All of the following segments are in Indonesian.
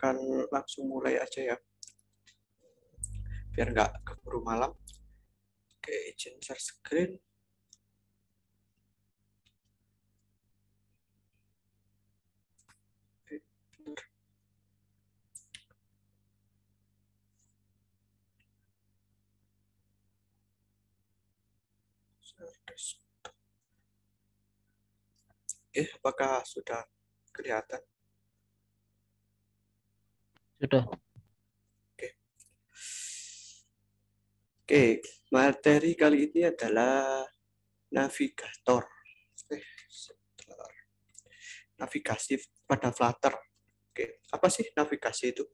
akan langsung mulai aja ya, biar nggak keburu malam. Oke, izin share screen. Oke, apakah sudah kelihatan? Sudah. Oke, materi kali ini adalah navigator. Navigasi pada Flutter. Oke, apa sih navigasi itu?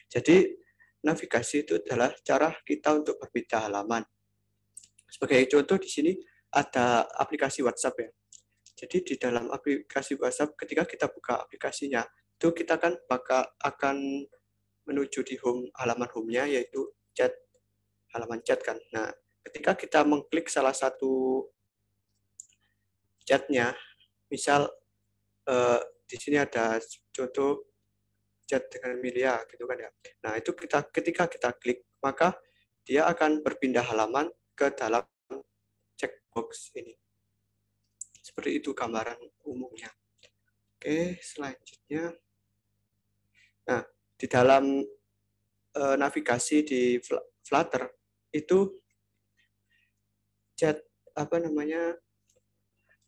Jadi, navigasi itu adalah cara kita untuk berpindah halaman. Sebagai contoh di sini ada aplikasi WhatsApp ya. Jadi di dalam aplikasi WhatsApp, ketika kita buka aplikasinya, itu kita kan akan menuju di halaman home-nya, yaitu chat, halaman chat kan. Nah, ketika kita mengklik salah satu chatnya, misal di sini ada contoh chat dengan Milia gitu kan ya. Nah, itu ketika kita klik, maka dia akan berpindah halaman ke dalam checkbox ini. Seperti itu gambaran umumnya. Oke, selanjutnya. Nah, di dalam navigasi di Flutter itu chat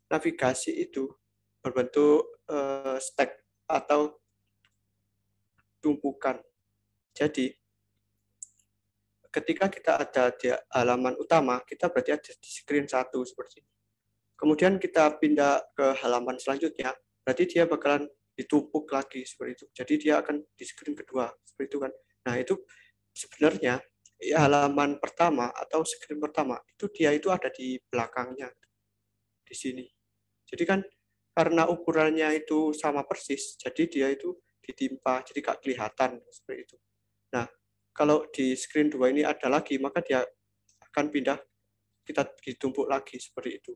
navigasi itu berbentuk stack atau tumpukan. Jadi ketika kita ada di halaman utama, kita berarti ada di screen 1 seperti ini. Kemudian kita pindah ke halaman selanjutnya, berarti dia bakalan ditumpuk lagi seperti itu. Jadi dia akan di screen kedua seperti itu kan. Nah, itu sebenarnya ya, halaman pertama atau screen pertama itu dia itu ada di belakangnya di sini. Jadi kan karena ukurannya itu sama persis, jadi dia itu ditimpa, jadi gak kelihatan seperti itu. Nah, kalau di screen 2 ini ada lagi, maka dia akan pindah, kita ditumpuk lagi seperti itu.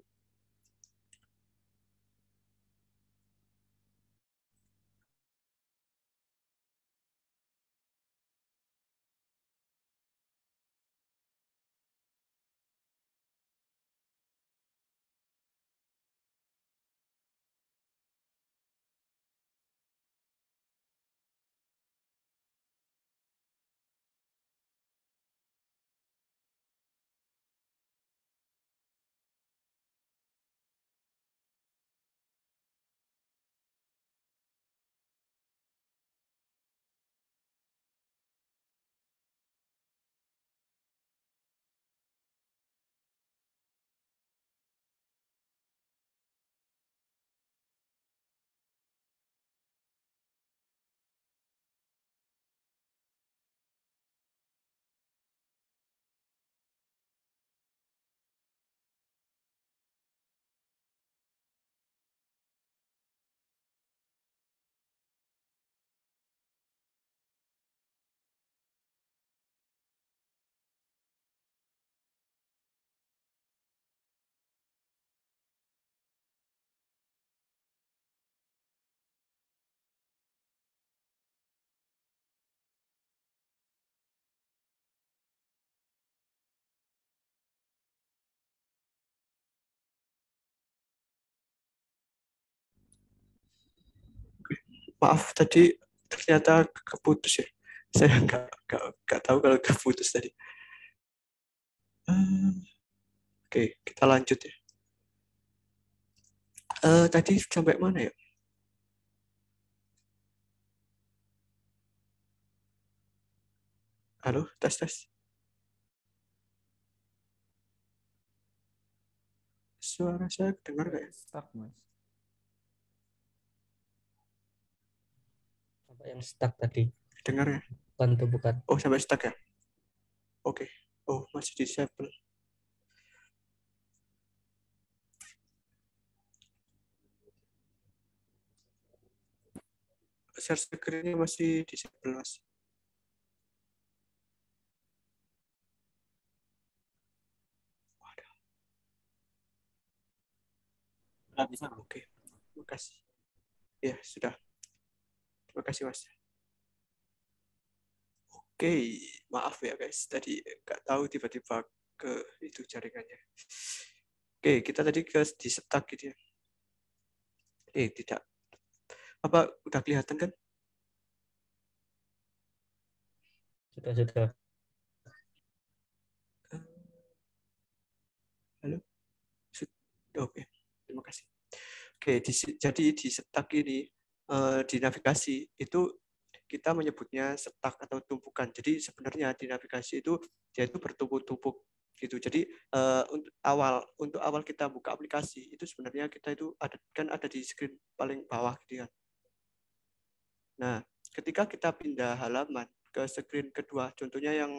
Maaf tadi ternyata keputus ya. Saya nggak tahu kalau keputus tadi. Oke, kita lanjut ya. Tadi sampai mana ya? Halo, tes tes. Suara saya dengar nggak ya? Stuck, Mas. Apa yang stuck tadi? Dengar ya? Bukan. Oh, sampai stuck ya? Oke. Oh, masih disable. Share screen-nya masih disable, Mas. Nggak bisa. Oke, terima kasih. Ya, sudah. Terima kasih, Mas. Oke, maaf ya guys, tadi nggak tahu tiba-tiba ke itu jaringannya. Oke, kita tadi di stuck gitu ya. Tidak. Apa udah kelihatan kan? Sudah. Halo? Oke, terima kasih. Oke, jadi di stuck ini di navigasi itu kita menyebutnya stuck atau tumpukan. Jadi sebenarnya di navigasi itu dia itu bertumpuk-tumpuk gitu. Jadi untuk awal kita buka aplikasi itu sebenarnya kita itu ada di screen paling bawah gitu kan. Nah, ketika kita pindah halaman ke screen kedua, contohnya yang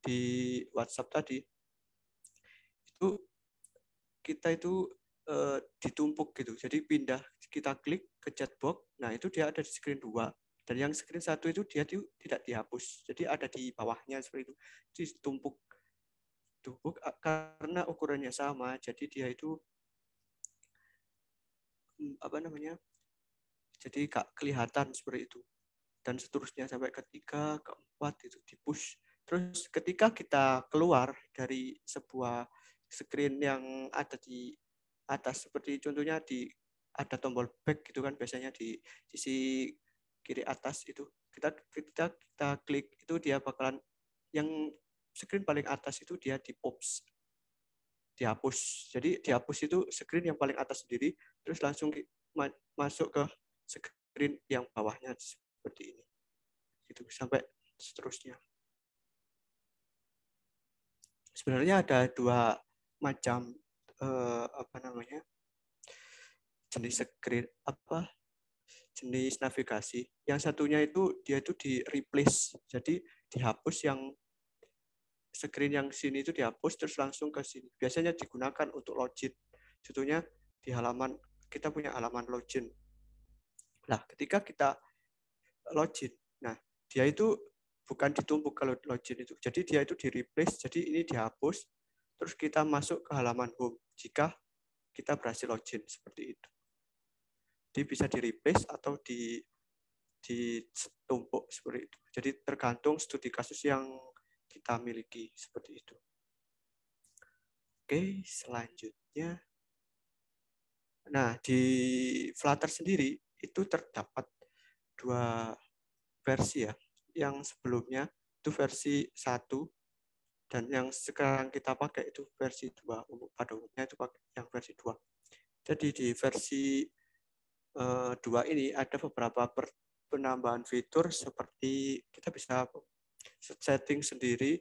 di WhatsApp tadi, itu kita itu ditumpuk gitu. Jadi pindah, kita klik ke chatbox, nah itu dia ada di screen 2. Dan yang screen 1 itu dia tidak dihapus. Jadi ada di bawahnya seperti itu. Jadi tumpuk karena ukurannya sama, jadi dia itu apa namanya? Jadi gak kelihatan seperti itu. Dan seterusnya sampai ketiga, keempat itu di push. Terus ketika kita keluar dari sebuah screen yang ada di atas, seperti contohnya ada tombol back gitu kan, biasanya di sisi kiri atas itu kita klik itu dia bakalan yang screen paling atas itu dia dihapus. Jadi dihapus itu screen yang paling atas sendiri, terus langsung masuk ke screen yang bawahnya seperti ini. Gitu sampai seterusnya. Sebenarnya ada dua macam jenis screen jenis navigasi. Yang satunya itu dia itu di replace, jadi dihapus yang screen yang sini itu dihapus terus langsung ke sini. Biasanya digunakan untuk login. Contohnya di halaman kita punya halaman login. Nah, ketika kita login, nah dia itu bukan ditumpuk kalau login itu. Jadi dia itu di replace, jadi ini dihapus, terus kita masuk ke halaman home jika kita berhasil login seperti itu. Jadi bisa di replace atau ditumpuk seperti itu. Jadi tergantung studi kasus yang kita miliki seperti itu. Oke, selanjutnya. Nah, di Flutter sendiri itu terdapat dua versi ya. Yang sebelumnya itu versi 1 dan yang sekarang kita pakai itu versi 2. Pada umumnya itu pakai yang versi 2. Jadi di versi 2 ini ada beberapa penambahan fitur seperti kita bisa setting sendiri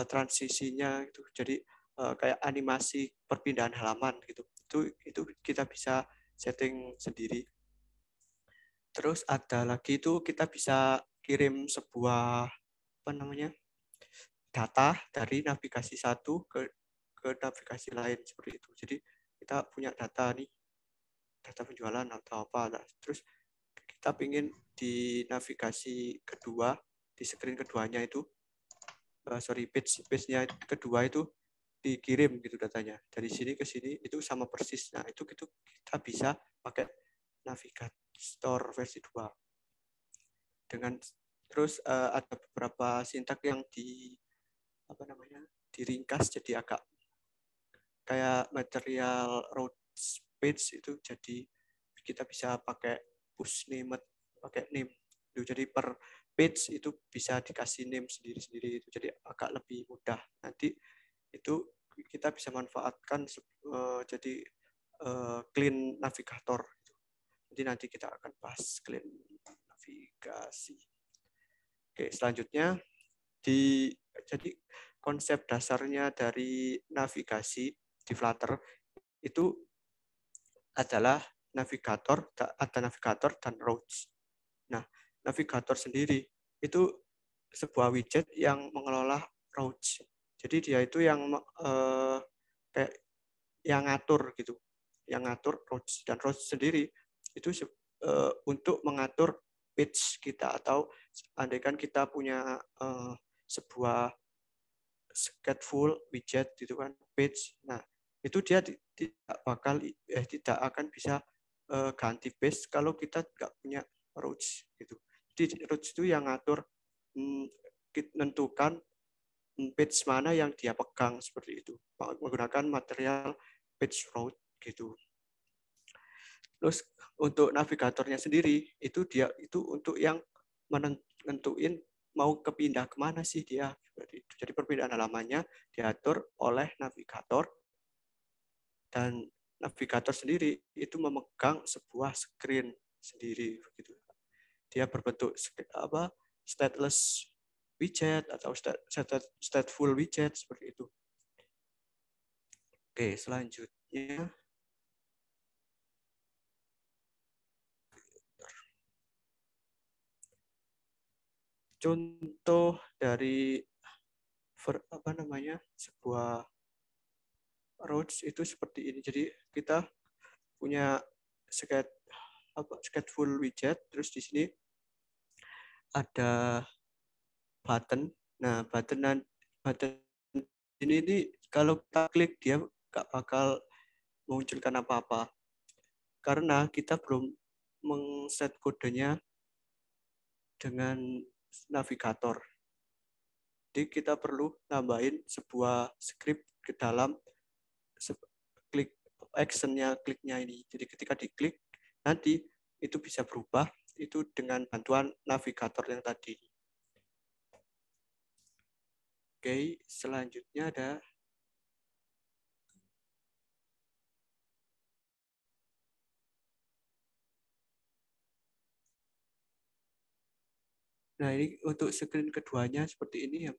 transisinya gitu. Jadi kayak animasi perpindahan halaman gitu. Itu kita bisa setting sendiri. Terus ada lagi itu kita bisa kirim sebuah data dari navigasi satu ke navigasi lain seperti itu. Jadi kita punya data nih, data penjualan atau apa. Terus kita ingin di navigasi kedua, di screen keduanya itu, page-nya kedua itu dikirim gitu datanya. Dari sini ke sini itu sama persis. Nah, itu kita bisa pakai Navigator versi 2. Terus ada beberapa sintak yang diringkas jadi agak kayak material road page itu, jadi kita bisa pakai push name, pakai name itu, jadi per page itu bisa dikasih name sendiri-sendiri itu, jadi agak lebih mudah. Nanti itu kita bisa manfaatkan jadi clean navigator. Jadi nanti kita akan bahas clean navigasi. Oke, selanjutnya jadi konsep dasarnya dari navigasi di Flutter itu adalah ada navigator dan roads. Nah, navigator sendiri itu sebuah widget yang mengelola roads. Jadi dia itu yang kayak yang ngatur gitu, yang ngatur roads, dan roads sendiri itu untuk mengatur page kita, atau andaikan kita punya sebuah stateful widget gitu kan, page. Nah, itu dia tidak akan bisa ganti page kalau kita nggak punya roads gitu. Jadi roads itu yang ngatur kita menentukan page mana yang dia pegang seperti itu, menggunakan material page route gitu. Terus untuk navigatornya sendiri itu untuk yang menentuin mau kepindah kemana sih dia. Jadi perpindahan halamannya diatur oleh navigator, dan navigator sendiri itu memegang sebuah screen sendiri begitu. Dia berbentuk stateless widget atau stateful widget seperti itu. Oke, selanjutnya contoh dari sebuah roads itu seperti ini. Jadi kita punya stateful widget, terus di sini ada button. Nah, button ini kalau kita klik dia nggak bakal munculkan apa-apa karena kita belum mengset kodenya dengan navigator. Jadi kita perlu nambahin sebuah script ke dalam kliknya ini. Jadi ketika diklik nanti itu bisa berubah itu dengan bantuan navigator yang tadi. Oke, selanjutnya ada nah ini untuk screen keduanya seperti ini ya.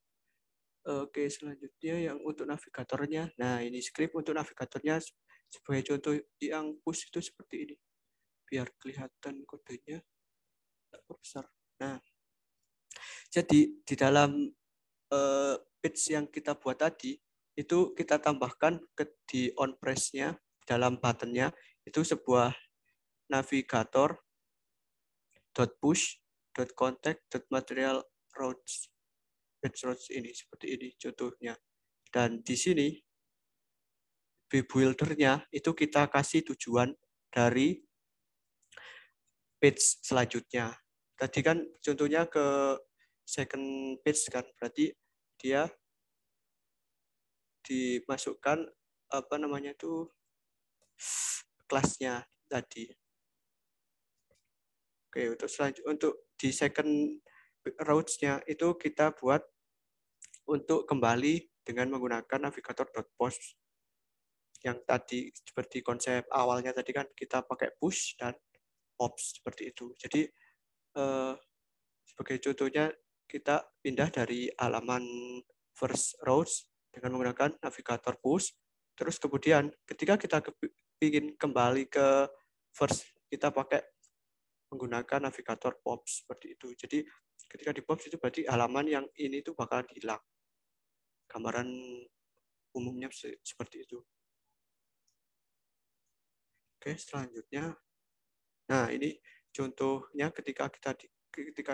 Oke, selanjutnya yang untuk navigatornya. Nah, ini script untuk navigatornya sebagai contoh yang push itu seperti ini. Biar kelihatan kodenya besar. Nah, jadi di dalam page yang kita buat tadi itu kita tambahkan di on press-nya dalam button-nya itu sebuah navigator .push .contact .material routes page routes ini seperti ini contohnya. Dan di sini builder-nya itu kita kasih tujuan dari page selanjutnya. Tadi kan contohnya ke second page kan, berarti dia dimasukkan kelasnya tadi. Oke, untuk di second routes-nya itu kita buat untuk kembali dengan menggunakan navigator .post yang tadi seperti konsep awalnya tadi kan kita pakai push dan pops seperti itu. Jadi sebagai contohnya kita pindah dari halaman first rows dengan menggunakan navigator push. Terus kemudian ketika kita ingin kembali ke first, kita pakai menggunakan navigator pops seperti itu. Jadi ketika di pops itu berarti halaman yang ini tuh bakal hilang. Gambaran umumnya seperti itu. Oke, selanjutnya. Nah, ini contohnya ketika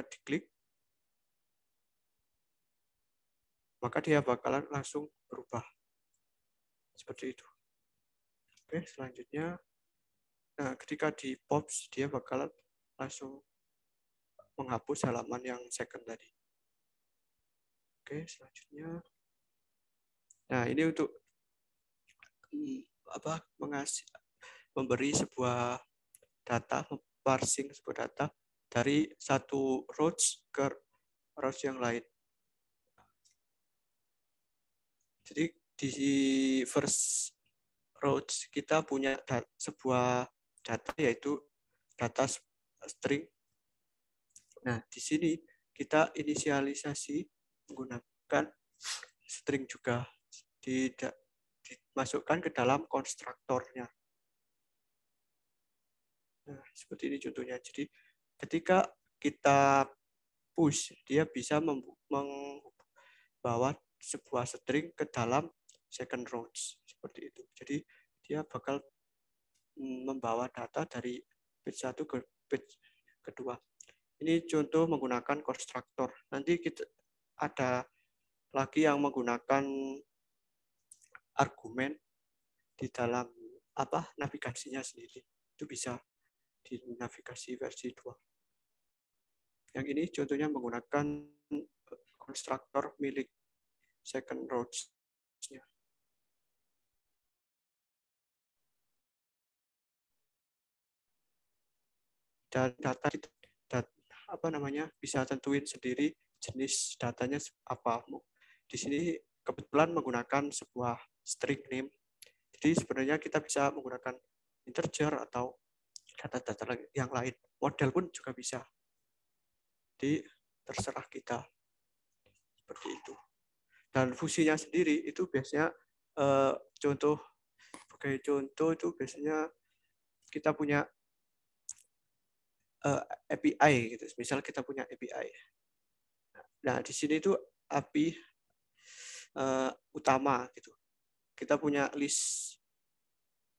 diklik, maka dia bakalan langsung berubah. Seperti itu. Oke, selanjutnya. Nah, ketika di pops, dia bakalan langsung menghapus halaman yang second tadi. Oke, selanjutnya. Nah, ini untuk memberi sebuah data, parsing sebuah data dari satu rows ke rows yang lain. Jadi di first rows kita punya sebuah data yaitu data string. Nah, di sini kita inisialisasi menggunakan string juga dimasukkan ke dalam konstruktornya. Nah, seperti ini contohnya. Jadi ketika kita push, dia bisa membawa sebuah string ke dalam second rows seperti itu. Jadi dia bakal membawa data dari page 1 ke page kedua. Ini contoh menggunakan konstruktor. Nanti kita ada lagi yang menggunakan argumen di dalam navigasinya sendiri. Itu bisa di navigasi versi 2. Yang ini contohnya menggunakan konstruktor milik second rows-nya. Dan data kita bisa tentuin sendiri jenis datanya apa. Di sini kebetulan menggunakan sebuah string name. Jadi sebenarnya kita bisa menggunakan integer atau data-data yang lain. Model pun juga bisa. Jadi terserah kita. Seperti itu. Dan fungsinya sendiri itu biasanya sebagai contoh itu biasanya kita punya API gitu. Misal kita punya API. Nah, di sini itu API utama gitu. Kita punya list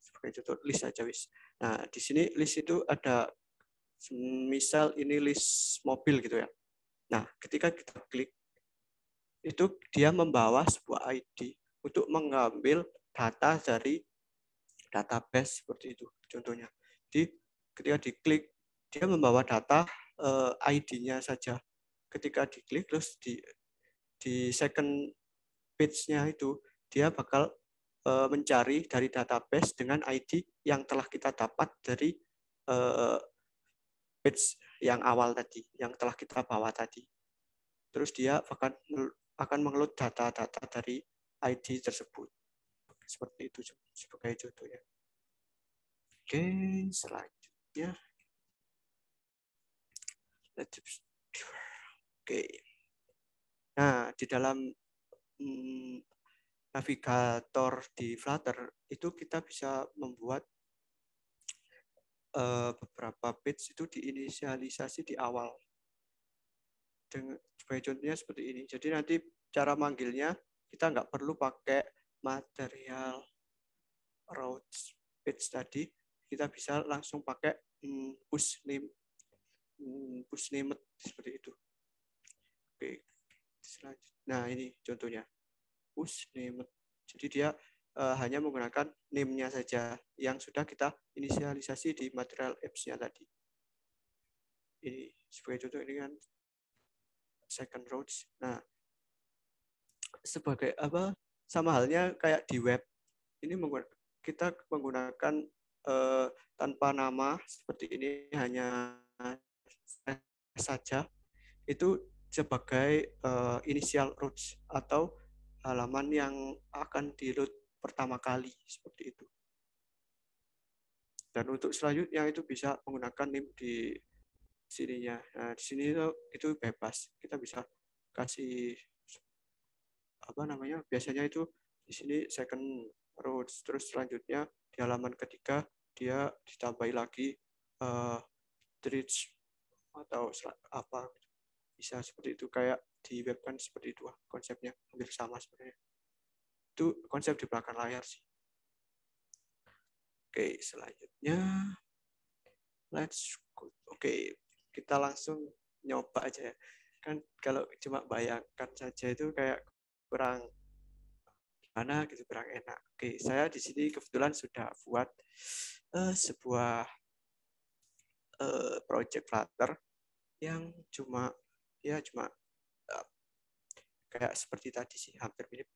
sebagai contoh list aja wis. Nah, di sini list itu ada misal ini list mobil gitu ya. Nah, ketika kita klik itu dia membawa sebuah ID untuk mengambil data dari database seperti itu contohnya. Jadi ketika diklik dia membawa data ID-nya saja. Ketika diklik terus di second page-nya itu dia bakal mencari dari database dengan ID yang telah kita dapat dari page yang awal tadi, yang telah kita bawa tadi. Terus dia akan mengeload data-data dari ID tersebut. Seperti itu sebagai contohnya. Oke, selanjutnya. Oke. Nah, di dalam navigator di Flutter itu kita bisa membuat beberapa page itu diinisialisasi di awal. Sebagai contohnya seperti ini. Jadi nanti cara manggilnya kita nggak perlu pakai material routes page tadi, kita bisa langsung pakai push name seperti itu. Oke, selanjutnya. Nah ini contohnya push name. Jadi dia hanya menggunakan name-nya saja yang sudah kita inisialisasi di material apps-nya tadi. Ini sebagai contoh ini kan second rows. Nah, sebagai apa? Sama halnya kayak di web. Ini kita menggunakan tanpa nama seperti ini hanya saja itu sebagai initial routes atau halaman yang akan di-load pertama kali seperti itu. Dan untuk selanjutnya itu bisa menggunakan name di sininya. Nah, di sini itu bebas. Kita bisa kasih biasanya itu di sini second rows, terus selanjutnya di halaman ketiga dia ditambahi lagi treats atau apa, bisa seperti itu. Kayak di web kan seperti itu konsepnya, hampir sama sebenarnya. Itu konsep di belakang layar sih. Oke, selanjutnya let's go. Oke, kita langsung nyoba aja ya. Kan kalau cuma bayangkan saja itu kayak kurang gimana gitu, kurang enak. Oke, saya di sini kebetulan sudah buat sebuah project Flutter yang cuma kayak seperti tadi sih, hampir mirip.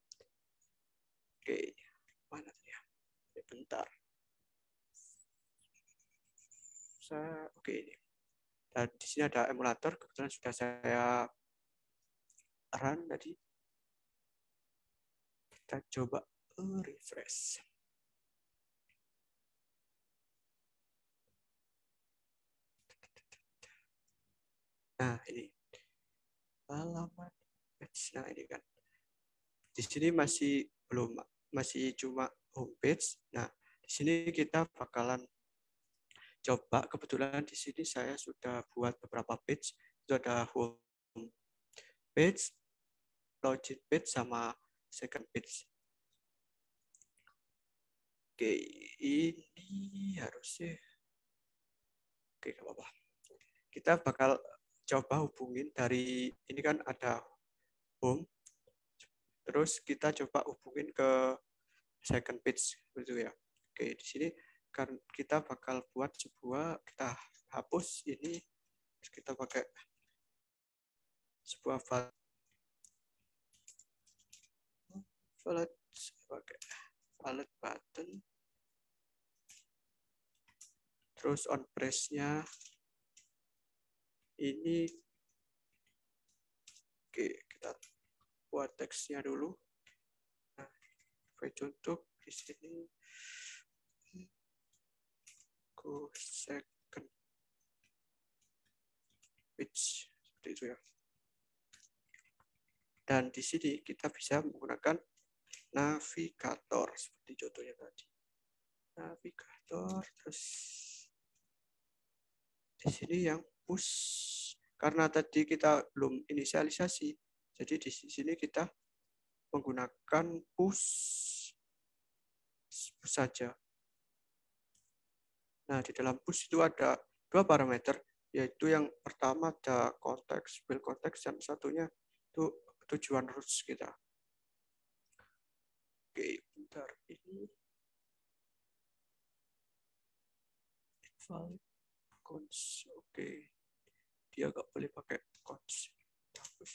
Oke, mana tadi ya? Bentar. Oke ini. Dan di sini ada emulator, kebetulan sudah saya run tadi. Kita coba refresh. Nah ini halaman. Nah ini kan. Di sini masih cuma homepage. Nah di sini kita bakalan coba, kebetulan di sini saya sudah buat beberapa page. Itu ada home page, login page, sama second page. Oke, ini harusnya oke, nggak apa-apa. Kita bakal coba hubungin dari ini kan ada home, terus kita coba hubungin ke second page gitu ya. Oke, di sini kan kita bakal buat kita hapus ini, terus kita pakai sebuah file. valid pakai valid button. Terus on brace-nya ini, oke, kita buat teksnya dulu. Nah, contoh di sini go second page seperti itu ya. Dan di sini kita bisa menggunakan navigator seperti contohnya tadi. Navigator, terus di sini yang push, karena tadi kita belum inisialisasi, jadi di sini kita menggunakan push saja. Nah, di dalam push itu ada dua parameter, yaitu yang pertama ada konteks, build konteks, dan satunya itu tujuan routes kita. Oke, bentar, ini invalid cons. Oke, dia nggak boleh pakai cons. Hapus.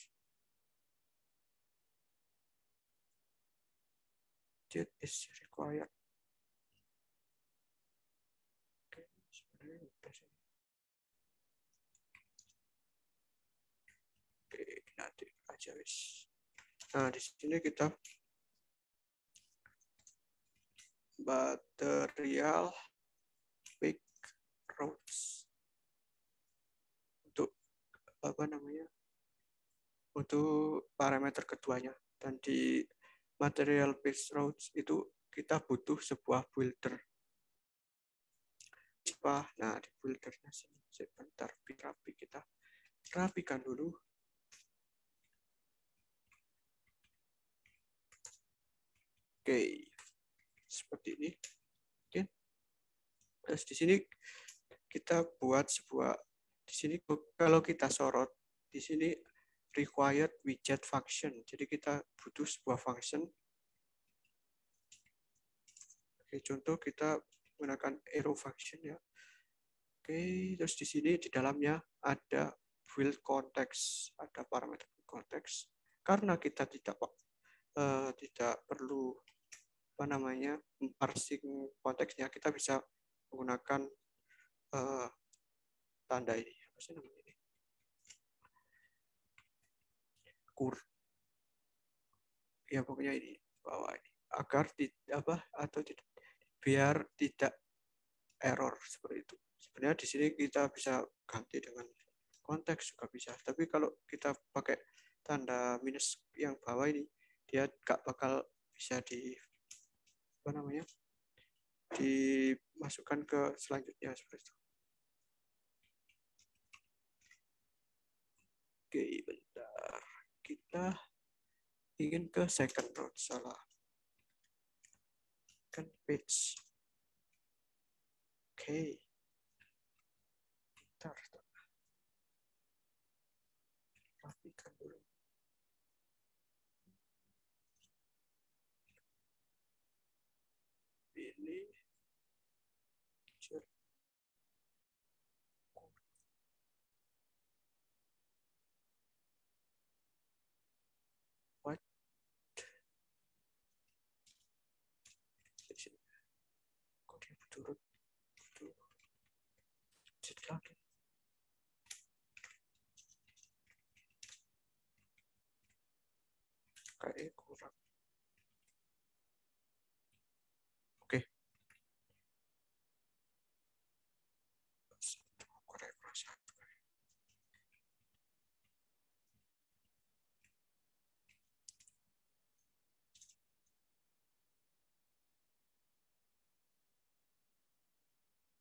That is required. Oke, sebenarnya udah sih. Oke, nanti aja wis. Nah, di sini kita material big roads untuk apa namanya, untuk parameter keduanya. Dan di material base roads itu kita butuh sebuah builder. Nah, di buildernya sini sebentar, rapi, kita rapikan dulu. Oke, seperti ini. Oke. Terus di sini kita buat sebuah, di sini kalau kita sorot di sini required widget function. Jadi kita butuh sebuah function. Oke, contoh kita menggunakan arrow function ya. Oke, terus di sini di dalamnya ada build context, ada parameter context. Karena kita tidak perlu apa namanya parsing konteksnya, kita bisa menggunakan tanda ini, apa sih namanya ini? Ya pokoknya ini bawah ini, agar biar tidak error seperti itu. Sebenarnya di sini kita bisa ganti dengan konteks juga bisa, tapi kalau kita pakai tanda minus yang bawah ini, dia nggak bakal bisa dimasukkan ke selanjutnya seperti itu. Oke, bentar, kita ingin ke second road, salah, kan page. Oke, bentar, rapikan dulu. Ini what? Kok dia turut lagi? Kayaknya kurang. Oke.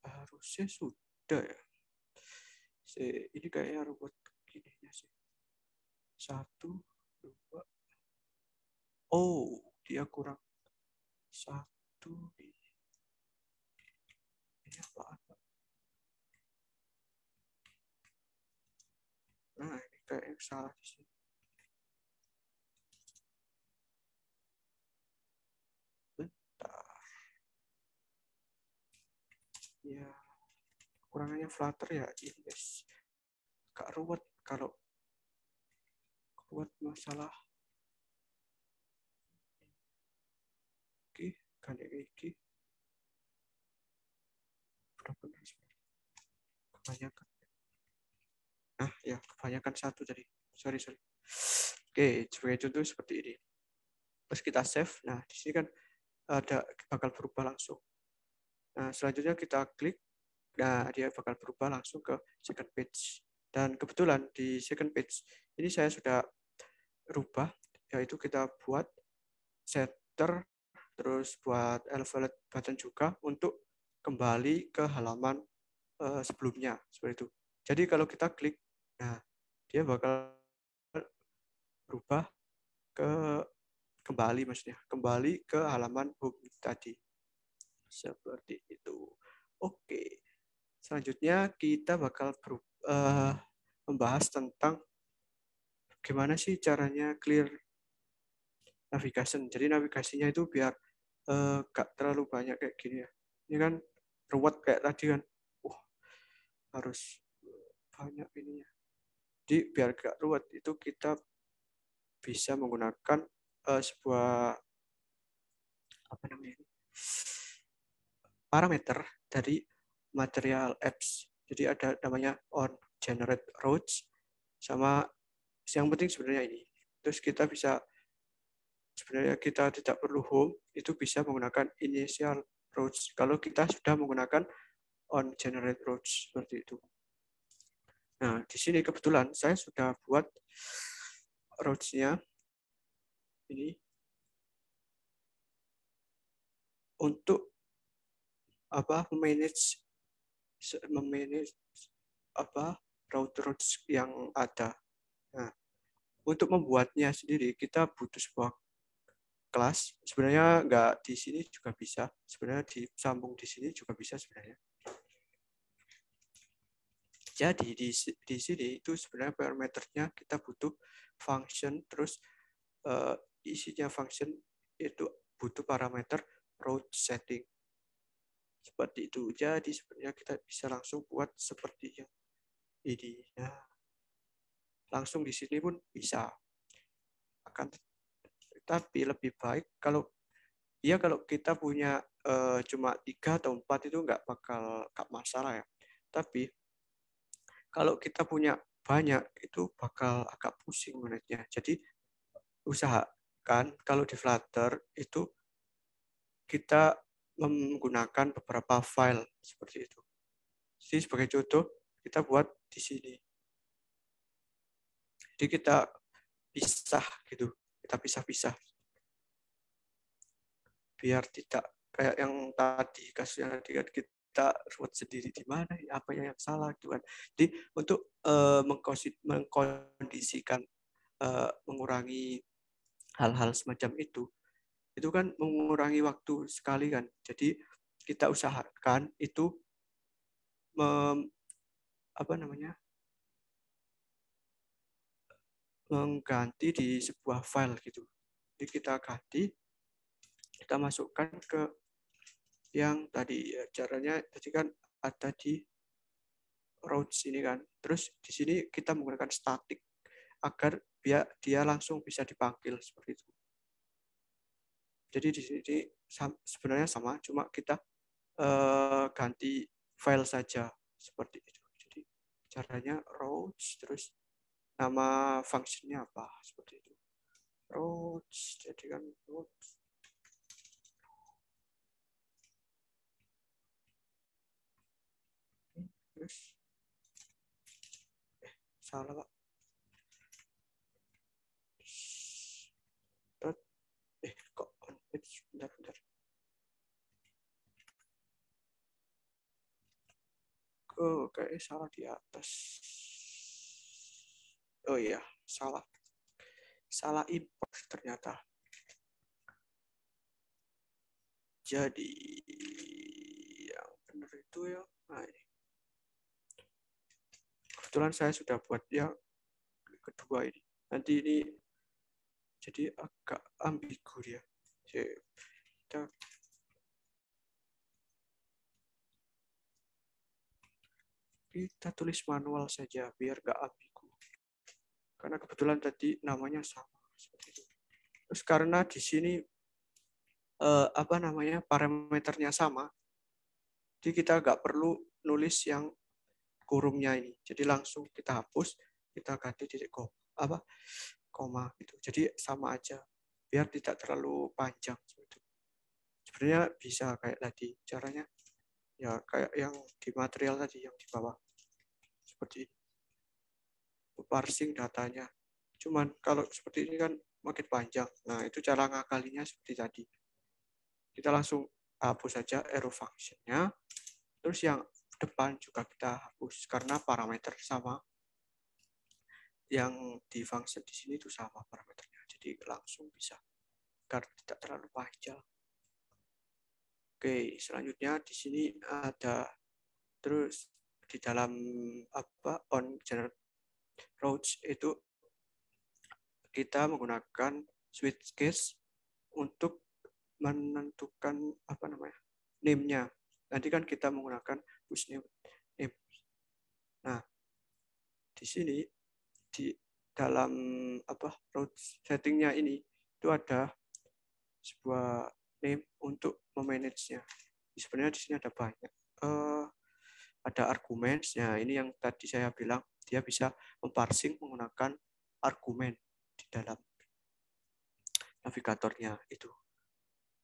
Harusnya sudah ya. Ini kayaknya robot gininya sih. 1, 2. Oh, dia kurang 1. Ini apaan, Pak? Nah, ini kayaknya salah di sini. Bentar. Ya, kurangannya Flutter ya. Ini guys. Agak ruwet kalau buat masalah kan ini benar-benar kebanyakan. Nah, ya kebanyakan satu tadi. Sorry. Oke, sebagai contoh seperti ini. Terus kita save. Nah, di sini kan ada bakal berubah langsung. Nah, selanjutnya kita klik. Nah, dia bakal berubah langsung ke second page. Dan kebetulan di second page ini saya sudah rubah, yaitu kita buat setter, terus buat elevate button juga untuk kembali ke halaman sebelumnya seperti itu. Jadi kalau kita klik, nah dia bakal berubah kembali ke halaman home tadi. Seperti itu. Oke. Selanjutnya kita bakal membahas tentang gimana sih caranya clear navigation. Jadi navigasinya itu biar gak terlalu banyak kayak gini ya. Ini kan ruwet kayak tadi kan. Harus banyak ininya. Jadi biar gak ruwet itu kita bisa menggunakan sebuah parameter dari material apps. Jadi ada namanya on generate routes sama yang penting sebenarnya ini. Terus kita bisa sebenarnya kita tidak perlu home, itu bisa menggunakan initial routes. Kalau kita sudah menggunakan on generate routes seperti itu. Nah, di sini kebetulan saya sudah buat routes-nya ini untuk memanage routes yang ada. Nah, untuk membuatnya sendiri kita butuh sebuah kelas. Sebenarnya nggak di sini juga bisa. Sebenarnya disambung di sini juga bisa sebenarnya. Jadi di sini itu sebenarnya parameternya kita butuh function, terus isinya function itu butuh parameter route setting. Seperti itu. Jadi sebenarnya kita bisa langsung buat seperti yang ini. Nah, langsung di sini pun bisa. Tapi lebih baik kalau kita punya cuma 3 atau 4 itu nggak masalah ya. Tapi kalau kita punya banyak itu bakal agak pusing menurutnya. Jadi usahakan kalau di Flutter itu kita menggunakan beberapa file seperti itu. Jadi sebagai contoh kita buat di sini. Jadi kita pisah gitu, kita pisah-pisah. Biar tidak kayak yang tadi kasusnya tadi kan kita ruwet sendiri di mana apa yang salah gitu kan. Jadi untuk mengkondisikan mengurangi hal-hal semacam itu kan mengurangi waktu sekali kan. Jadi kita usahakan itu mengganti di sebuah file gitu. Jadi kita ganti, kita masukkan ke yang tadi caranya tadi kan ada di routes ini kan. Terus di sini kita menggunakan static agar dia langsung bisa dipanggil seperti itu. Jadi di sini sebenarnya sama, cuma kita ganti file saja seperti itu. Jadi caranya routes, terus nama fungsinya apa seperti itu. Routes, jadi kan routes. Terus salah Pak. Kok on page, bentar. Kayaknya salah di atas. Oh iya, salah import ternyata. Jadi yang benar itu ya. Nah, ini. Kebetulan saya sudah buat yang kedua ini. Nanti ini jadi agak ambigu ya. Kita tulis manual saja biar nggak ambigu. Karena kebetulan tadi namanya sama seperti itu. Terus karena di sini parameternya sama, jadi kita nggak perlu nulis yang kurungnya ini. Jadi langsung kita hapus, kita ganti titik koma gitu. Jadi sama aja, biar tidak terlalu panjang. Sebenarnya bisa kayak tadi caranya, ya kayak yang di material tadi yang di bawah, seperti ini. Parsing datanya. Cuman kalau seperti ini kan makin panjang. Nah, itu cara ngakalinya seperti tadi. Kita langsung hapus saja arrow function-nya. Terus yang depan juga kita hapus karena parameter sama. Yang di function di sini itu sama parameternya. Jadi langsung bisa. Karena tidak terlalu panjang. Oke, selanjutnya di sini ada terus di dalam on generate routes itu kita menggunakan switch case untuk menentukan name-nya. Nanti kan kita menggunakan push name. Nah, di sini di dalam route setting-nya ini itu ada sebuah name untuk memanage-nya. Sebenarnya di sini ada banyak. Ada arguments-nya. Ini yang tadi saya bilang dia bisa memparsing menggunakan argumen di dalam navigatornya itu.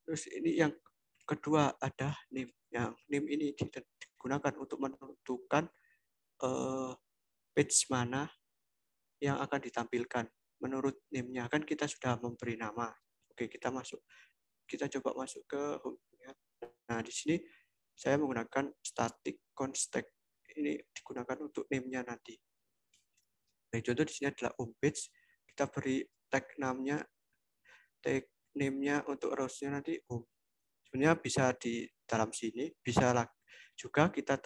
Terus ini yang kedua ada name. Yang name ini digunakan untuk menentukan page mana yang akan ditampilkan menurut name-nya. Kan kita sudah memberi nama. Oke, kita coba masuk ke home. Nah, di sini saya menggunakan static constant. Ini digunakan untuk name-nya nanti. Nah, contoh di sini adalah home page. Kita beri tag name-nya untuk rows-nya nanti home. Sebenarnya bisa di dalam sini, bisa juga kita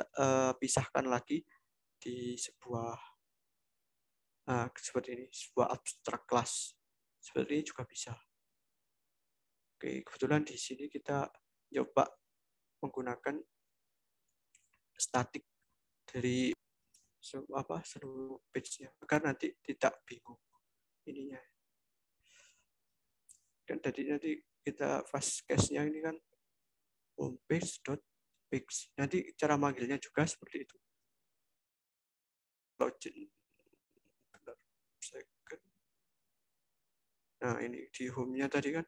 pisahkan lagi di sebuah seperti ini, sebuah abstrak class. Seperti ini juga bisa. Oke, kebetulan di sini kita coba menggunakan static dari seluruh page-nya agar nanti tidak bingung ininya. Dan tadi nanti kita fast case-nya ini kan homepage.pix. Nanti cara manggilnya juga seperti itu. Login. Nah, ini di home-nya tadi kan.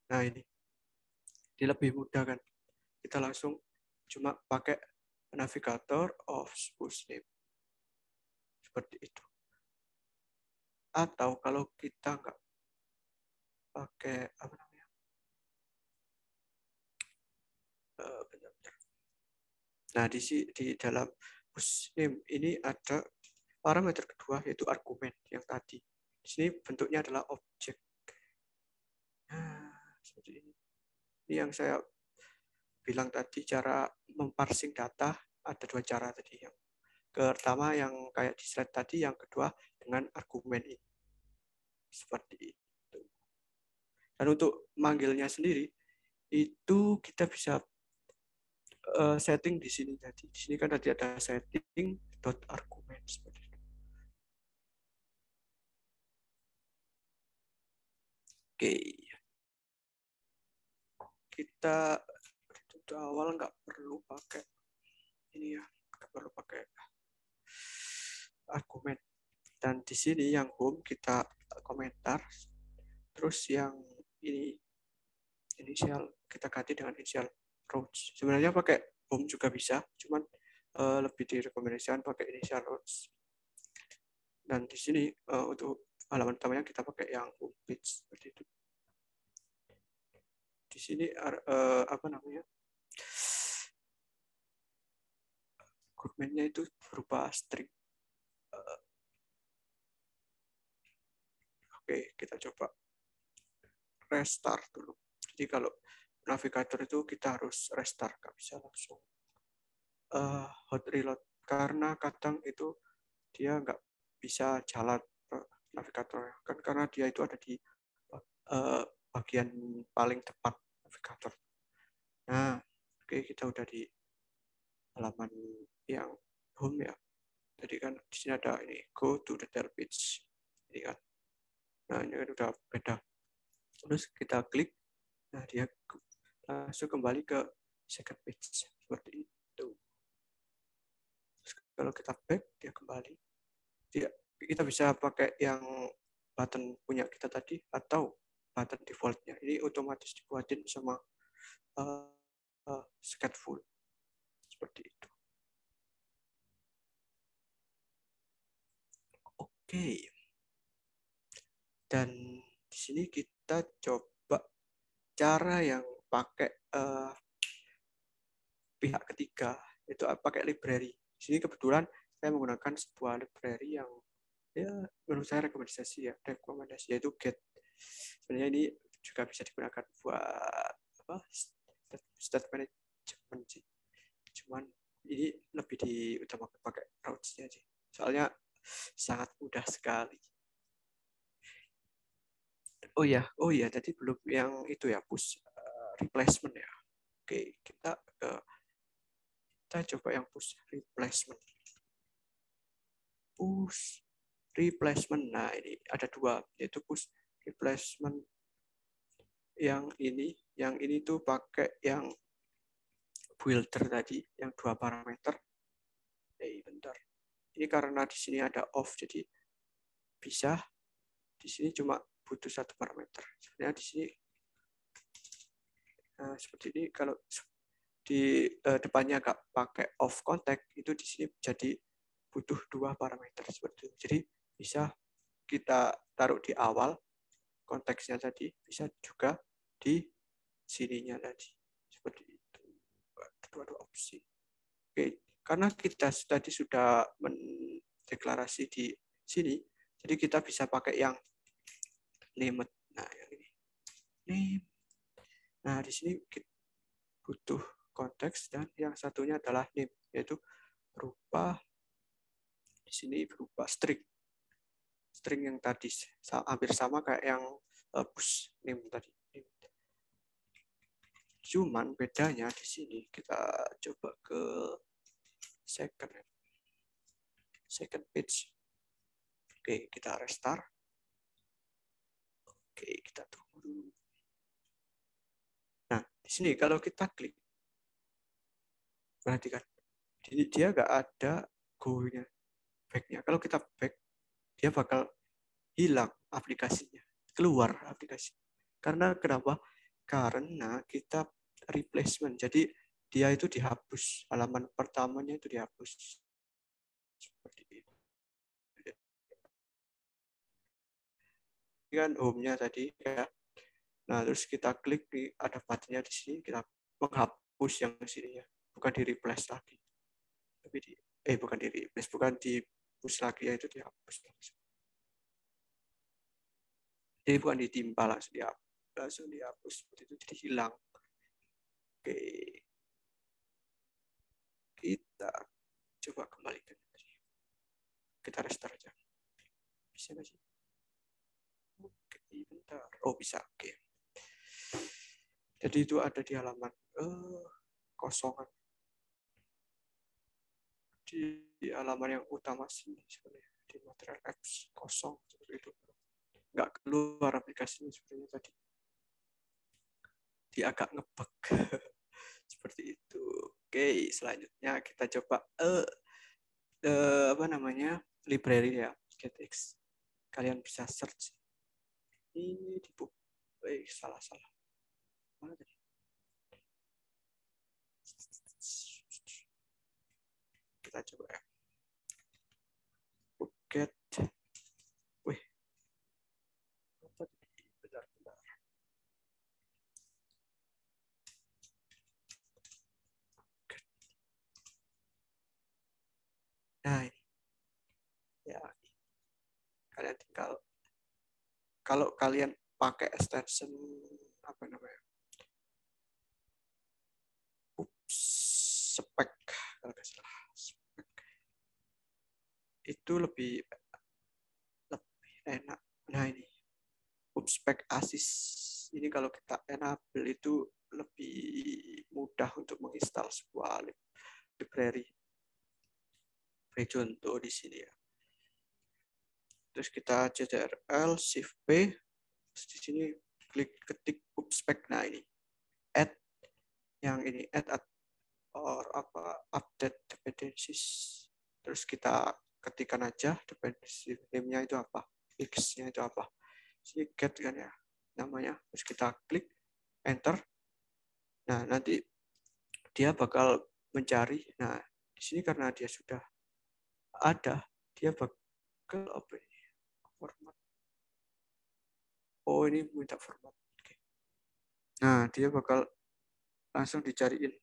Nah, ini lebih mudah kan. Kita langsung cuma pakai navigator of push name. Seperti itu. Atau kalau kita nggak pakai nah, di dalam push name ini ada parameter kedua yaitu argumen yang tadi. Di sini bentuknya adalah objek. Nah, seperti ini. Ini yang saya bilang tadi, cara memparsing data ada dua cara tadi. Yang pertama yang kayak di slide tadi, yang kedua dengan argumen ini. Seperti itu. Dan untuk manggilnya sendiri itu kita bisa setting di sini tadi. Di sini kan tadi ada setting dot argument seperti itu. Oke. Kita itu awal nggak perlu pakai ini ya, nggak perlu pakai argumen. Dan di sini yang home kita komentar, terus yang ini inisial kita ganti dengan inisial rows. Sebenarnya pakai home juga bisa, cuman lebih direkomendasikan pakai inisial rows. Dan di sini untuk halaman utamanya kita pakai yang home page seperti itu. Di sini argumennya itu berupa string. Oke, kita coba restart dulu. Jadi kalau navigator itu kita harus restart, nggak bisa langsung hot reload karena kadang itu dia nggak bisa jalan navigatornya kan, karena dia itu ada di bagian paling depan navigator. Nah, oke, kita udah di halaman yang home ya. Jadi kan di sini ada ini go to detail page. Ini kan. Nah, ini kan udah beda. Terus kita klik. Nah, dia langsung kembali ke second page seperti itu. Terus kalau kita back, dia kembali. Kita bisa pakai yang button punya kita tadi atau button defaultnya. Ini otomatis dibuatin sama Scateful seperti itu. Oke. Dan di sini kita coba cara yang pakai pihak ketiga, itu pakai library. Di sini kebetulan saya menggunakan sebuah library yang ya menurut saya rekomendasi yaitu Get. Sebenarnya ini juga bisa digunakan buat state management sih. Cuman ini lebih diutamakan pakai Roach-nya sih. Soalnya sangat mudah sekali. Oh ya, tadi belum yang itu ya, push replacement ya. Oke, kita coba yang push replacement. Push replacement. Nah, ini ada dua, yaitu push replacement yang ini tuh pakai yang builder tadi, yang 2 parameter. Bentar. Ini karena di sini ada off, jadi bisa di sini cuma butuh 1 parameter. Sebenarnya di sini seperti ini, kalau di depannya nggak pakai off contact, itu di sini jadi butuh 2 parameter seperti itu. Jadi bisa kita taruh di awal konteksnya tadi, bisa juga di sininya tadi seperti itu. Dua opsi. Oke, karena kita tadi sudah mendeklarasi di sini, jadi kita bisa pakai yang name. Nah, yang ini name. Nah, di sini kita butuh konteks, dan yang satunya adalah name, yaitu berupa di sini berupa string yang tadi hampir sama kayak yang push name tadi. Cuman bedanya di sini, kita coba ke second page. Oke, kita restart. Oke, kita tunggu dulu. Nah, di sini kalau kita klik, perhatikan, dia nggak ada go-nya, back-nya. Kalau kita back, dia bakal hilang aplikasinya, keluar aplikasi. Karena kenapa? Karena kita replacement. Jadi dia itu dihapus, halaman pertamanya itu dihapus. Seperti itu. Ini kan home-nya tadi ya. Nah, terus kita klik di ada button-nya di sini, kita menghapus yang di sini ya, bukan di replace lagi. Tapi bukan di replace, bukan di push lagi, ya, itu dihapus langsung. Jadi bukan ditimpa, langsung dihapus seperti itu, jadi hilang. Oke, kita coba kembalikan. Kita restart aja. Bisa nggak sih? Oke, bentar. Oh, bisa. Oke. Jadi itu ada di halaman kosongan. Di halaman yang utama sini sebenarnya, di material apps kosong seperti itu. Nggak keluar aplikasinya sebenarnya tadi. Dia agak ngebug. Seperti itu. Oke, selanjutnya kita coba library ya, GetX. Kalian bisa search. Ini di book. Salah. Mana tadi? Kita coba ya. Get. Wih. Bentar. Nah, ini. Ya. Kalian tinggal, kalau kalian pakai extension apa namanya? Spec kalau nggak salah. Spec. Itu lebih enak. Nah, ini spec assist. Ini kalau kita enable itu lebih mudah untuk menginstal sebuah library. Beri contoh di sini ya. Terus kita ctrl shift p. Terus di sini klik ketik spec. Nah, ini add yang ini add or update dependencies. Terus kita ketikkan aja dependency name-nya itu apa, x-nya itu apa. Sini get kan ya namanya. Terus kita klik enter. Nah, nanti dia bakal mencari. Nah, di sini karena dia sudah ada, dia bakal apa ini? Format. Oh, ini minta format. Oke. Nah, dia bakal langsung dicariin.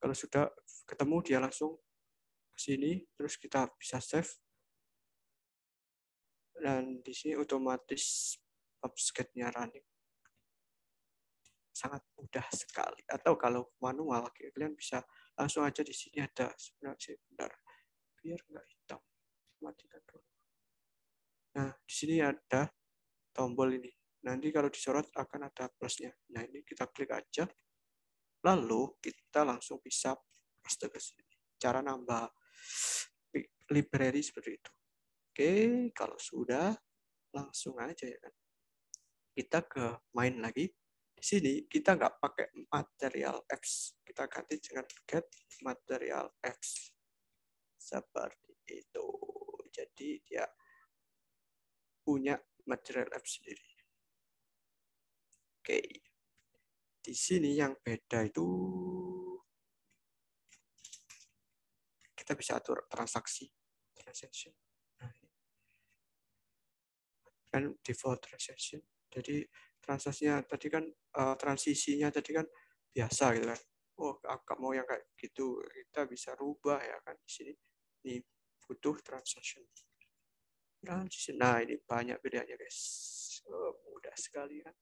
Kalau sudah ketemu, dia langsung ke sini, terus kita bisa save. Dan di sini otomatis PubScat-nya running. Sangat mudah sekali. Atau kalau manual, kalian bisa langsung aja di sini ada sebenarnya benar. Biar nggak hitam. Matikan dulu. Nah, di sini ada tombol ini. Nanti kalau disorot akan ada plusnya. Nah, ini kita klik aja. Lalu kita langsung bisa paste ke sini. Cara nambah library seperti itu. Oke, kalau sudah langsung aja ya kan. Kita ke main lagi. Di sini kita nggak pakai material apps. Kita ganti dengan get material apps. Seperti itu. Jadi dia punya material apps sendiri. Oke. Di sini yang beda itu kita bisa atur transaction. Kan default transaction. Jadi transaksinya tadi kan transisinya tadi kan biasa gitu kan. Oh, agak mau yang kayak gitu kita bisa rubah ya kan di sini. Ini butuh transaction. Nah, ini banyak bedanya guys. Oh, mudah sekali kan.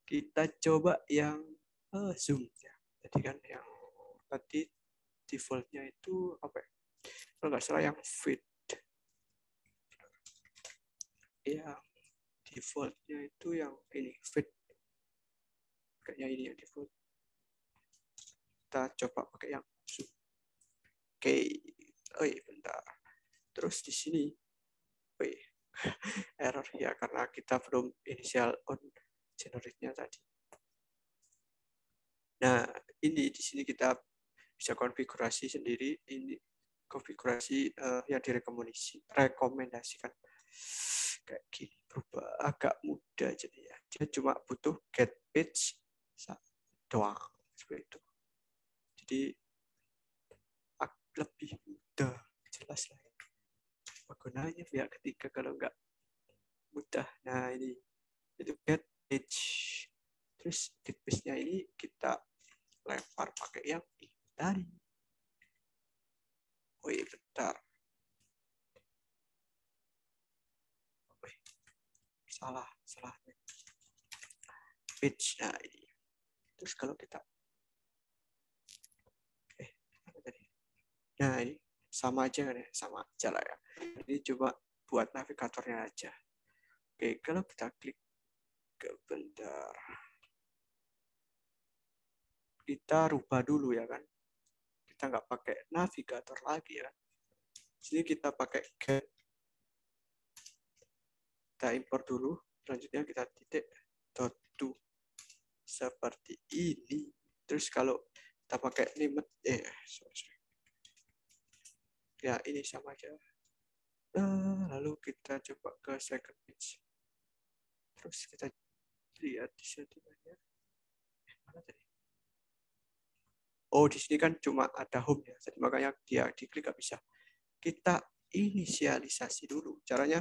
Kita coba yang zoom ya. Jadi kan yang tadi defaultnya itu apa ya? Kalau nggak salah yang fit. Yang defaultnya itu yang ini fit. Kayaknya ini yang default. Kita coba pakai yang zoom. Oke. Oh iya, bentar. Terus di sini error ya karena kita belum initial on generate-nya tadi. Nah, ini di sini kita bisa konfigurasi sendiri. Ini konfigurasi yang direkomendasikan kayak gini, berubah agak mudah jadinya. Dia cuma butuh get page doang seperti itu. Jadi lebih mudah, jelas lah. Apa gunanya pihak ketiga kalau nggak mudah. Nah, ini itu get page. Terus get page-nya ini kita lempar pakai yang ini tadi. Oh iya, bentar. Salah. Page. Nah, ini. Terus kalau kita apa tadi? Nah, ini sama aja kan ya? Sama aja lah ya. Ini coba buat navigatornya aja. Oke, kalau kita klik ke bentar. Kita rubah dulu ya kan. Kita nggak pakai navigator lagi ya. Sini kita pakai get. Kita import dulu. Selanjutnya kita titik dot to seperti ini. Terus kalau kita pakai limit ya ini sama aja. Nah, lalu kita coba ke second page. Terus kita lihat di settingannya. Mana tadi? Oh, di sini kan cuma ada home ya. Jadi makanya dia diklik nggak bisa. Kita inisialisasi dulu. Caranya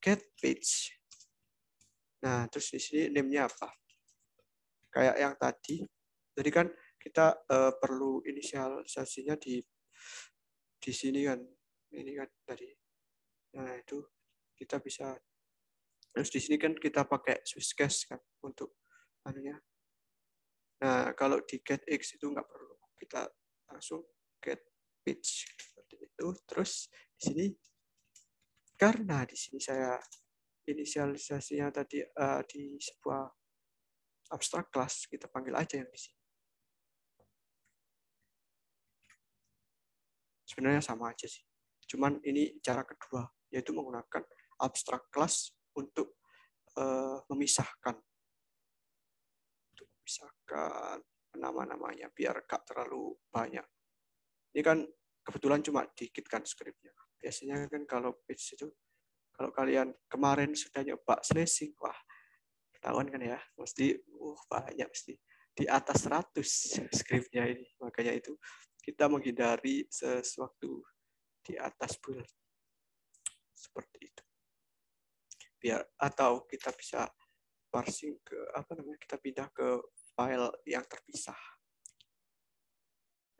get page. Nah, terus di sini name-nya apa? Kayak yang tadi. Jadi kan kita perlu inisialisasinya di sini kan. Ini kan tadi. Nah, itu kita bisa. Terus di sini kan kita pakai Swiss case kan untuk anunya. Nah, kalau di get X itu nggak perlu. Kita langsung get page seperti itu. Terus di sini karena di sini saya inisialisasinya tadi di sebuah abstrak class, kita panggil aja yang di sini. Sebenarnya sama aja sih. Cuman ini cara kedua, yaitu menggunakan abstrak class untuk memisahkan. nama-namanya biar gak terlalu banyak. Ini kan kebetulan cuma dikit kan skripnya. Biasanya kan kalau page itu, kalau kalian kemarin sudah nyoba slashing, wah ketahuan kan ya, mesti banyak, mesti di atas 100 skripnya ini. Makanya itu kita menghindari sesuatu di atas build seperti itu. Biar atau kita bisa parsing ke kita pindah ke file yang terpisah.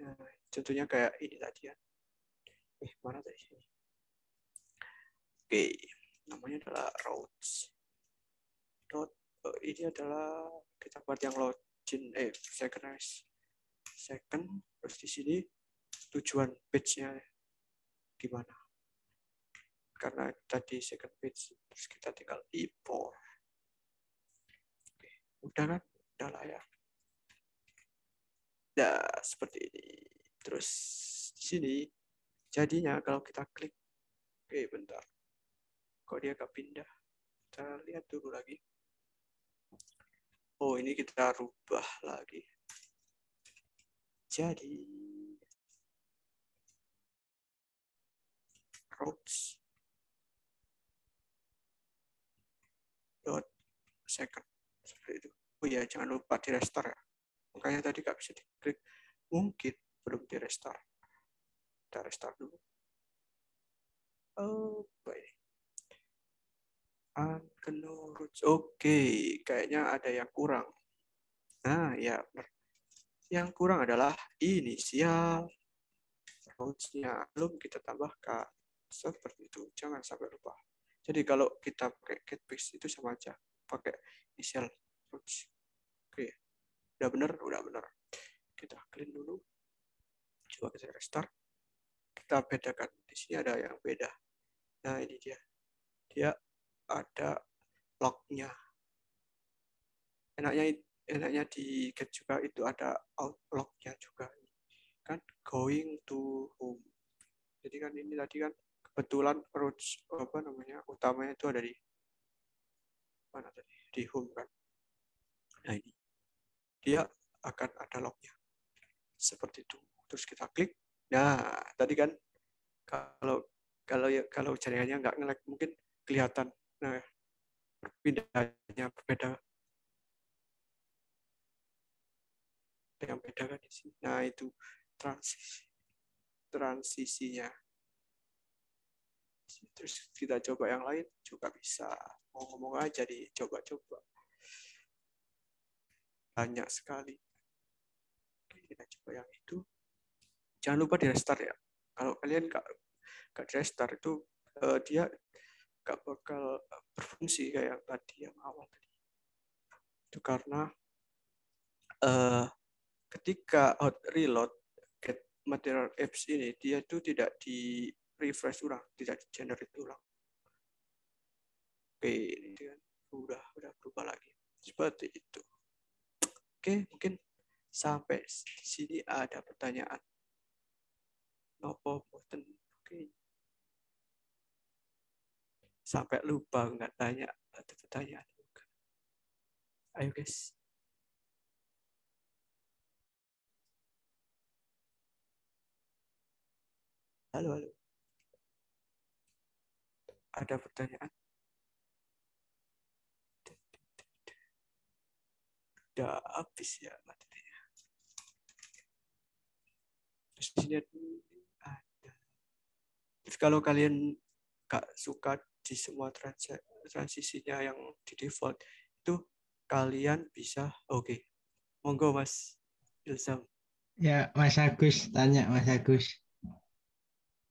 Nah, contohnya kayak ini tadi ya. Mana tadi sini? Oke, namanya adalah routes. Ini adalah kita buat yang login second, terus di sini tujuan page-nya di mana. Karena tadi second page, terus kita tinggal import. Oke, udah kan? Udah lah ya. Nah, seperti ini. Terus di sini jadinya kalau kita klik, oke bentar, kok dia gak pindah? Kita lihat dulu lagi. Oh, ini kita rubah lagi. Jadi routes dot second seperti itu. Oh ya, jangan lupa di restore ya. Makanya tadi gak bisa diklik, mungkin belum di restore. Kita restore dulu. Oh, baik. Unknown routes. Oke, kayaknya ada yang kurang. Nah, ya benar. Yang kurang adalah inisial routes-nya. Belum kita tambahkan. Seperti itu. Jangan sampai lupa. Jadi kalau kita pakai get paste itu sama aja. Pakai inisial routes. Oke. Udah benar? Udah benar. Kita clean dulu. Coba kita restart. Kita bedakan. Di sini ada yang beda. Nah, ini dia. Dia ada log-nya. Enaknya di get juga itu ada out log-nya juga. Kan going to home. Jadi kan ini tadi kan kebetulan routes utamanya itu ada di mana tadi? Di home kan. Nah, ini. Dia akan ada log-nya. Seperti itu. Terus kita klik. Nah, tadi kan kalau jaringannya nggak nge-lag mungkin kelihatan. Nah, perpindahannya berbeda. Yang beda kan di sini. Nah, itu transisinya. Terus kita coba yang lain juga bisa. Mau ngomong aja dicoba-coba. Banyak sekali. Oke, kita coba yang itu. Jangan lupa di restart ya. Kalau kalian nggak di restart itu dia nggak bakal berfungsi kayak yang tadi yang awal tadi. Itu karena ketika hot reload get material apps ini dia itu tidak di refresh ulang, tidak di generate ulang. Oke, ini kan udah berubah lagi seperti itu. Oke, mungkin sampai di sini ada pertanyaan. Nopo boten. Oke. Sampai lupa nggak tanya ada pertanyaan. Ayo guys. Halo. Ada pertanyaan? Udah habis ya materinya. Terus di sini ada. Terus kalau kalian nggak suka di semua transisinya yang di default, itu kalian bisa, oke. Monggo Mas Ilsam. Ya, Mas Agus, tanya Mas Agus.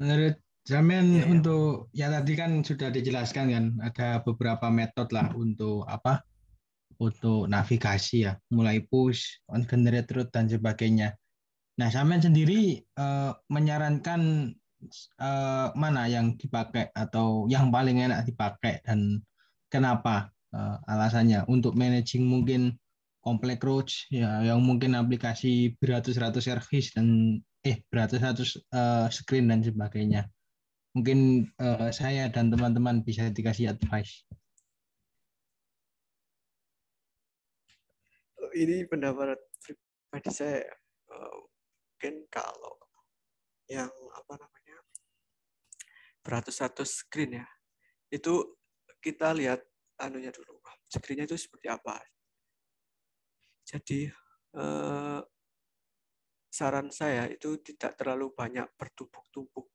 Menurut Zaman Ya. untuk ya tadi kan sudah dijelaskan kan ada beberapa metode lah untuk apa? Untuk navigasi ya, mulai push, on generate route dan sebagainya. Nah, Zaman sendiri menyarankan mana yang dipakai atau yang paling enak dipakai dan kenapa alasannya untuk managing mungkin komplek roads ya yang mungkin aplikasi beratus-ratus service dan beratus-ratus screen dan sebagainya. Mungkin saya dan teman-teman bisa dikasih advice. Ini pendapat bagi saya mungkin kalau yang beratus-ratus screen ya, itu kita lihat anunya dulu, screen-nya itu seperti apa. Jadi saran saya itu tidak terlalu banyak bertumpuk-tumpuk.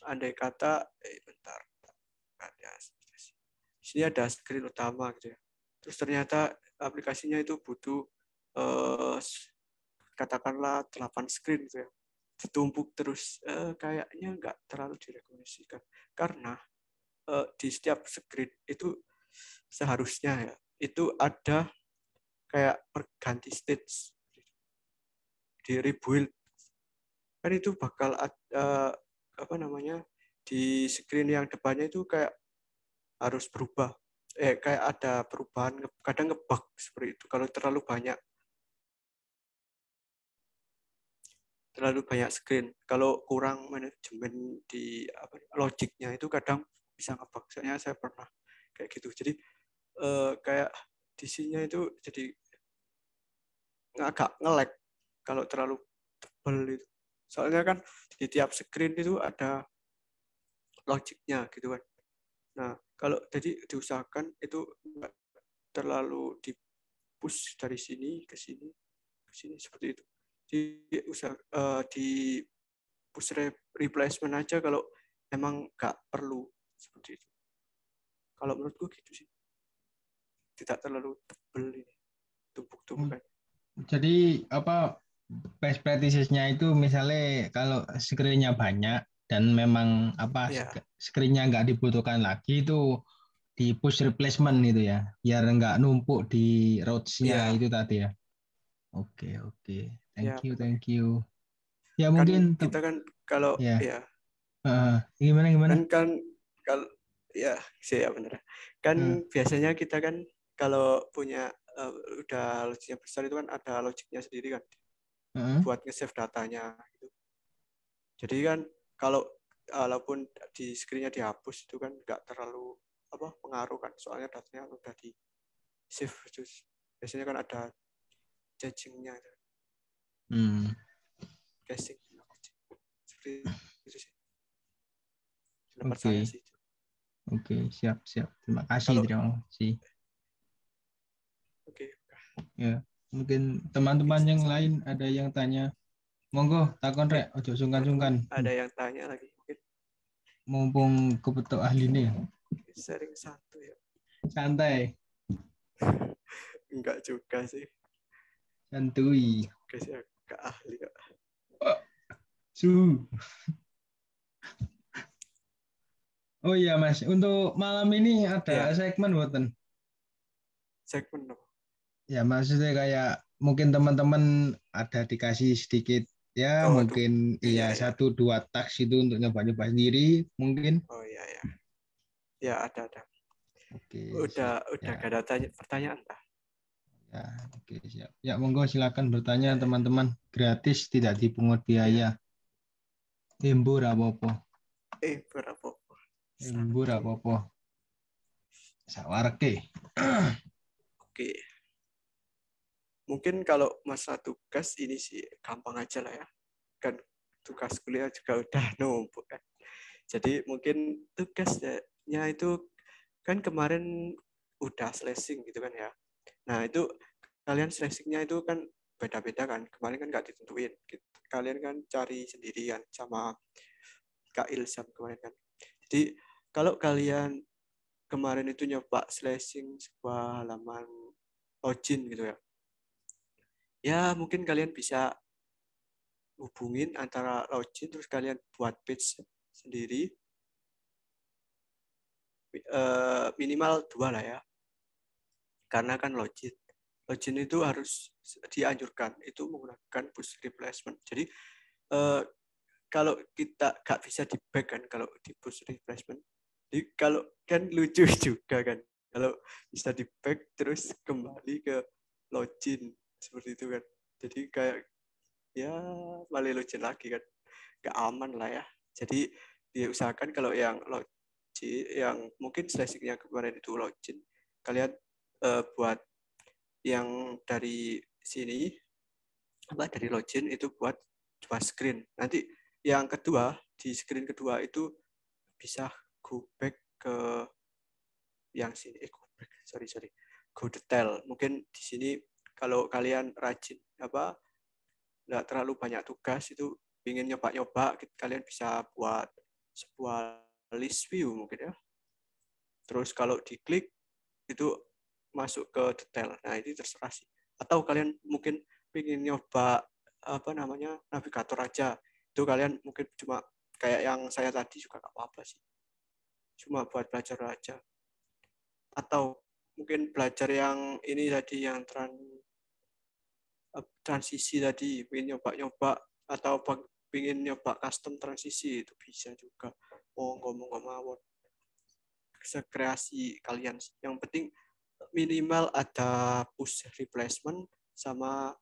Andai kata, bentar, ada di sini ada screen utama gitu ya. Terus ternyata aplikasinya itu butuh katakanlah 8 screen gitu ya. Ditumpuk terus, kayaknya nggak terlalu direkomendasikan. Karena di setiap screen itu seharusnya ya, itu ada kayak perganti stage di rebuild. Kan itu bakal di screen yang depannya itu kayak harus berubah. Kayak ada perubahan, kadang ngebug seperti itu. Kalau terlalu banyak screen. Kalau kurang manajemen di logiknya itu kadang bisa ngebug. Soalnya saya pernah kayak gitu. Jadi kayak DC-nya itu jadi agak nge-lag kalau terlalu tebal itu. Soalnya kan di tiap screen itu ada logiknya gitu kan. Nah, kalau jadi diusahakan itu nggak terlalu di push dari sini ke sini seperti itu. Di push replacement aja kalau emang nggak perlu seperti itu. Kalau menurutku gitu sih. Tidak terlalu tebel ini tumpuk-tumpukan. Jadi best practices-nya itu misalnya kalau screen-nya banyak dan memang screen-nya nggak dibutuhkan lagi itu di push replacement itu ya, biar nggak numpuk di routes-nya itu tadi ya. Oke. Thank you. Ya kan mungkin kita kan kalau gimana? Kan kalau ya sih ya benar. Kan biasanya kita kan kalau punya udah logiknya besar itu kan ada logiknya sendiri kan buat nge-save datanya gitu. Jadi kan kalau walaupun di screen-nya dihapus itu kan nggak terlalu pengaruh kan, soalnya datanya udah di save terus. Biasanya kan ada caching-nya, caching seperti itu sih. Pendapat saya sih. Oke, siap. Terima kasih. Oke. Ya, mungkin teman-teman yang lain ada yang tanya. Monggo, takon rek, ojo sungkan-sungkan. Ada yang tanya lagi mungkin. Mumpung kebetul ahli nih. Sharing satu ya. Santai. Enggak juga sih. Santuy. Kasih agak ahli kok. Oh iya Mas, untuk malam ini ada segmen buatan. Segmen apa? Ya maksudnya kayak mungkin teman-teman ada dikasih sedikit mungkin 1-2 task itu untuk nyoba-nyoba sendiri mungkin. Oh iya. Ya ada. Oke. Udah gak ada pertanyaan tak? Ya, oke siap. Ya monggo silakan bertanya teman-teman, gratis tidak dipungut biaya. Embur apa-apa. Embur apa-apa. Sawarke. Oke. Mungkin kalau masa tugas ini sih gampang aja lah ya. Kan tugas kuliah juga udah numpuk kan. Jadi mungkin tugasnya itu kan kemarin udah slashing gitu kan ya. Nah itu kalian slashingnya itu kan beda-beda kan. Kemarin kan nggak ditentuin. Kalian kan cari sendirian sama Kak Ilsam kemarin kan. Jadi kalau kalian kemarin itu nyoba slashing sebuah halaman login gitu ya. Ya mungkin kalian bisa hubungin antara login terus kalian buat page sendiri. Minimal 2 lah ya. Karena kan login itu harus dianjurkan itu menggunakan push replacement. Jadi kalau kita nggak bisa di back kan kalau di push replacement. Jadi kalau kan lucu juga kan kalau bisa di back terus kembali ke login seperti itu kan. Jadi kayak ya malah login lagi kan, nggak aman lah ya. Jadi diusahakan kalau yang login yang mungkin slashing-nya kemarin itu login, kalian buat yang dari sini dari login itu buat dua screen. Nanti yang kedua, di screen kedua itu bisa go back ke yang sini. Go back, sorry. Go detail. Mungkin di sini kalau kalian rajin nggak terlalu banyak tugas itu ingin nyoba-nyoba, kalian bisa buat sebuah list view mungkin ya. Terus kalau diklik itu masuk ke detail. Nah, ini terserah sih. Atau kalian mungkin ingin nyoba navigator aja. Itu kalian mungkin cuma kayak yang saya tadi juga nggak apa-apa sih. Cuma buat belajar aja. Atau mungkin belajar yang ini tadi yang transisi tadi, ingin nyoba-nyoba atau ingin nyoba custom transisi itu bisa juga. Ngomong mawon. Sekreasi kalian. Yang penting minimal ada push replacement sama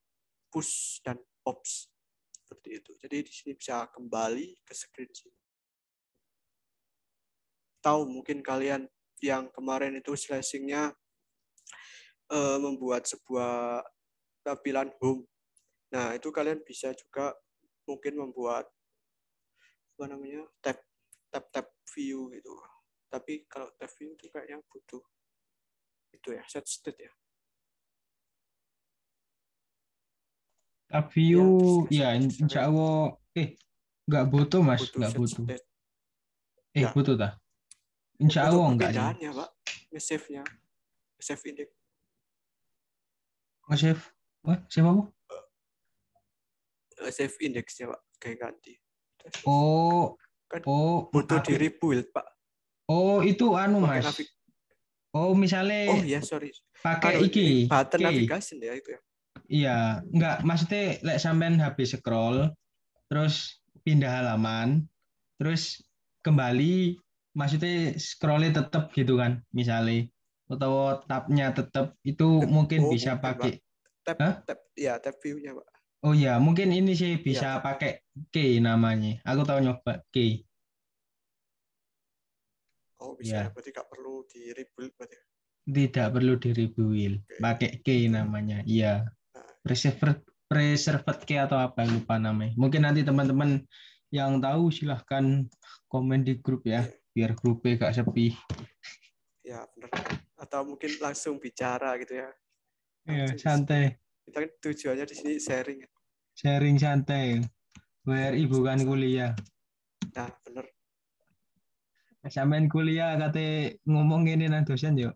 push dan pops seperti itu. Jadi di sini bisa kembali ke screen sini. Tahu mungkin kalian yang kemarin itu slashingnya membuat sebuah tampilan home. Nah, itu kalian bisa juga mungkin membuat tab view gitu. Tapi kalau tab view itu kayaknya butuh itu ya, set state ya. Tab view ya insya Allah nggak butuh mas, nggak butuh. Butuh dah. Insya Allah enggak sih. Perbedaannya Pak, nge-save-nya, save index. Save, save apa? Save index-nya Pak, kayak ganti. Kan butuh di rebuild Pak. Itu mas. Misalnya. Oh iya, sorry. Pakai iki. Button navigation ya itu ya. Iya, enggak maksudnya sampean habis scroll, terus pindah halaman, terus kembali, maksudnya scrollnya tetap gitu kan, misalnya, atau tabnya tetap itu mungkin bisa pakai tab view-nya Pak. Oh iya, mungkin ini sih bisa pakai key namanya. Aku tahu nyoba key. Oh bisa ya, berarti nggak perlu di rebuild berarti. Tidak perlu di rebuild, pakai key namanya. Iya. Preserved key atau apa lupa namanya. Mungkin nanti teman-teman yang tahu silahkan komen di grup ya, biar grupnya gak sepi. Ya benar. Atau mungkin langsung bicara gitu ya. Iya, santai. Kita kan tujuannya di sini sharing. Sharing santai. WRI bukan kuliah. Nah, benar. Sampean kuliah kate ngomong ini nang dosen yuk.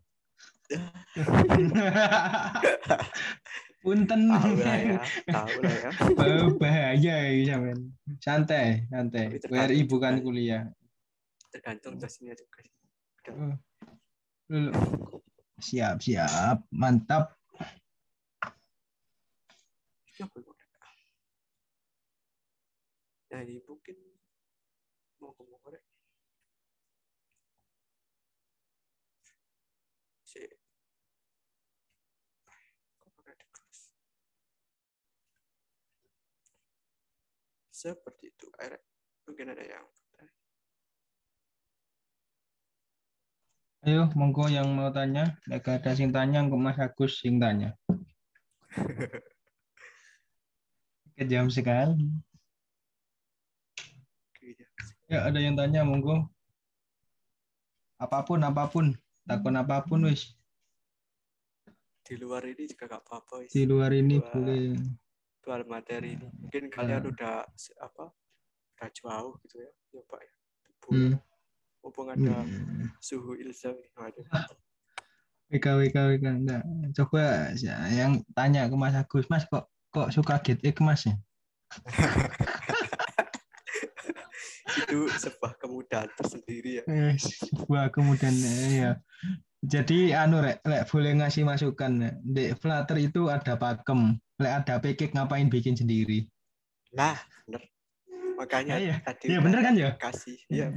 Punten. Tahu lah ya. Bahaya ya sampean. Santai. WRI bukan kuliah. Tergantung dosennya juga. Siap, mantap. Nah, ini mungkin mau ngomong seperti itu. Mungkin ada yang Ayo, monggo yang mau tanya. Lagi ada sing tanya, ke Mas Agus sing tanya. Kejam sekali. Ya, ada yang tanya, monggo. Apapun. Takon apapun, wis. Di luar ini juga gak apa-apa. Di luar ini boleh. Luar materi ini. Mungkin kalian udah jauh gitu ya. Nyoba ya. Mumpung ada suhu ilza nih. WK. Enggak. Coba yang tanya ke Mas Agus. Mas kok suka GTX Mas ya? Itu sebuah kemudahan tersendiri ya. Sebuah kemudahan ya. Jadi rek boleh ngasih masukan. Di Flutter itu ada pakem. Ada package ngapain bikin sendiri. Nah, bener. Makanya tadi bener kan ya? Kasih. Iya,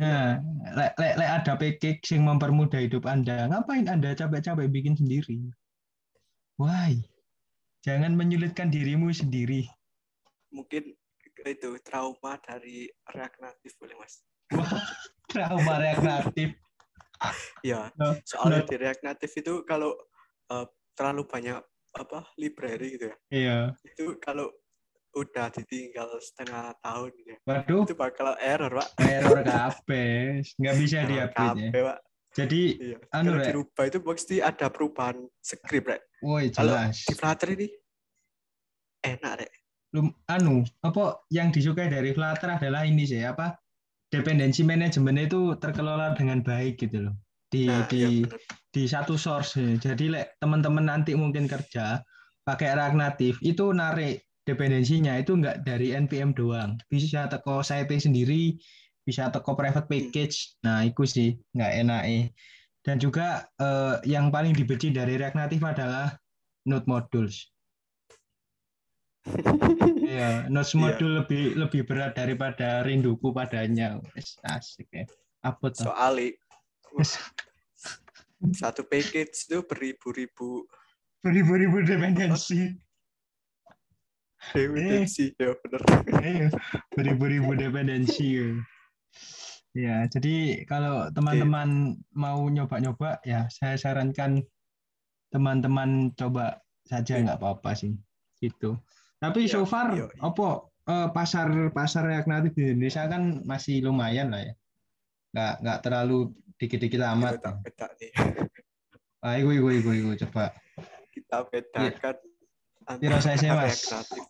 lek ada package yang mempermudah hidup Anda. Ngapain Anda capek-capek bikin sendiri? Why? Jangan menyulitkan dirimu sendiri. Mungkin itu trauma dari React Native boleh Mas. Wah, trauma React Native. Ya, soalnya di React Native itu kalau terlalu banyak library gitu ya. Iya. Itu kalau udah ditinggal setengah tahun ya. Waduh, Itu bakal error, Pak. error kabeh. Nggak bisa Error di-update ya. kabeh, Pak. Jadi, Iya. anu Kalau rek, dirubah itu pasti ada perubahan script, Rek. woi Kalau jelas. di Flutter ini enak, Rek. Anu, apa yang disukai dari Flutter adalah ini sih, apa? Dependensi manajemennya itu terkelola dengan baik gitu loh. Di Nah, ya di benar. di satu source. Jadi teman-teman nanti mungkin kerja pakai React Native itu narik dependensinya itu enggak dari npm doang. Bisa teko site sendiri, bisa teko private package. Nah, itu sih nggak enak. Dan juga yang paling dibenci dari React Native adalah node modules. Iya, node Iya. module lebih berat daripada rinduku padanya. Asik ya. Apa tuh? Soalnya satu package itu beribu-ribu Beribu-ribu dependensi. dependensi, ya benar. Beribu-ribu dependensi. Ya, jadi kalau teman-teman mau nyoba-nyoba, ya saya sarankan teman-teman coba saja, nggak apa-apa sih, gitu. Tapi so far, apa pasar React Native di Indonesia kan masih lumayan lah ya, nggak terlalu dikit-dikit amat. Beda nih. Ah, iku coba. Kita bedakan Piro saya sih, Mas? React Native.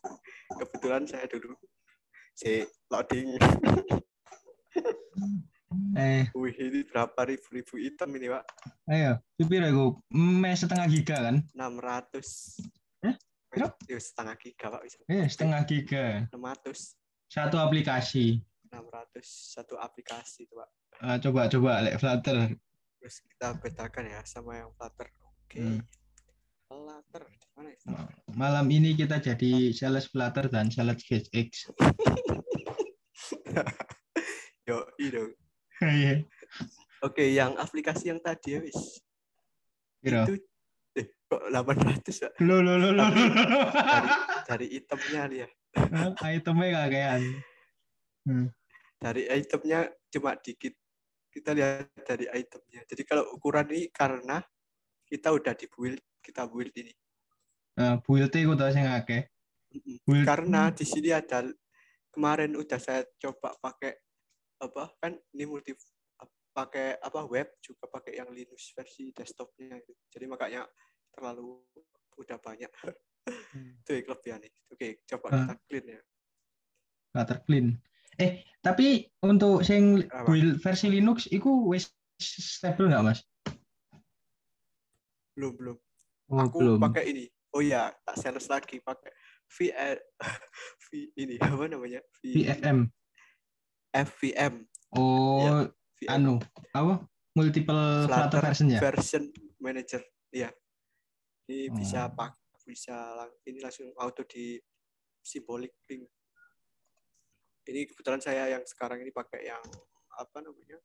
Kebetulan saya dulu si loading. Wih, ini berapa ribu item ini, Pak? Ayo, piro iku? Setengah giga kan? 600. Piro? Setengah giga, Pak. Setengah giga. 600. Satu aplikasi. 600 satu aplikasi itu, Pak. Coba Lek Flutter. Terus kita bedakan ya sama yang Flutter. Oke. Flutter di mana ya? Malam ini kita jadi sales Flutter dan sales GX. Yo, dong. Iya. Oke, yang aplikasi yang tadi ya, wis. Piro? Itu kok 800, Pak? Lo. Dari itemnya nih ya. Itemnya kakean. Dari itemnya cuma dikit. Kita lihat dari itemnya. Jadi kalau ukuran ini karena kita udah kita build ini. Build itu tau sing akeh. Karena di sini ada kemarin udah saya coba pakai apa kan ini pakai apa web juga pakai yang Linux versi desktopnya gitu. Jadi makanya terlalu udah banyak. Itu kelebihannya. Oke, coba kita clean ya. Flutter clean. Tapi untuk sing build versi Linux itu wis stable nggak, Mas? Belum. Aku belum. Pakai ini. Oh ya, tak sales lagi pakai ini apa namanya? VFM. FVM. Oh, ya, VM. Apa? Multiple Flutter version ya? Version Manager. Iya. Ini bisa ini langsung auto di symbolic link. Ini kebetulan saya yang sekarang ini pakai yang apa namanya?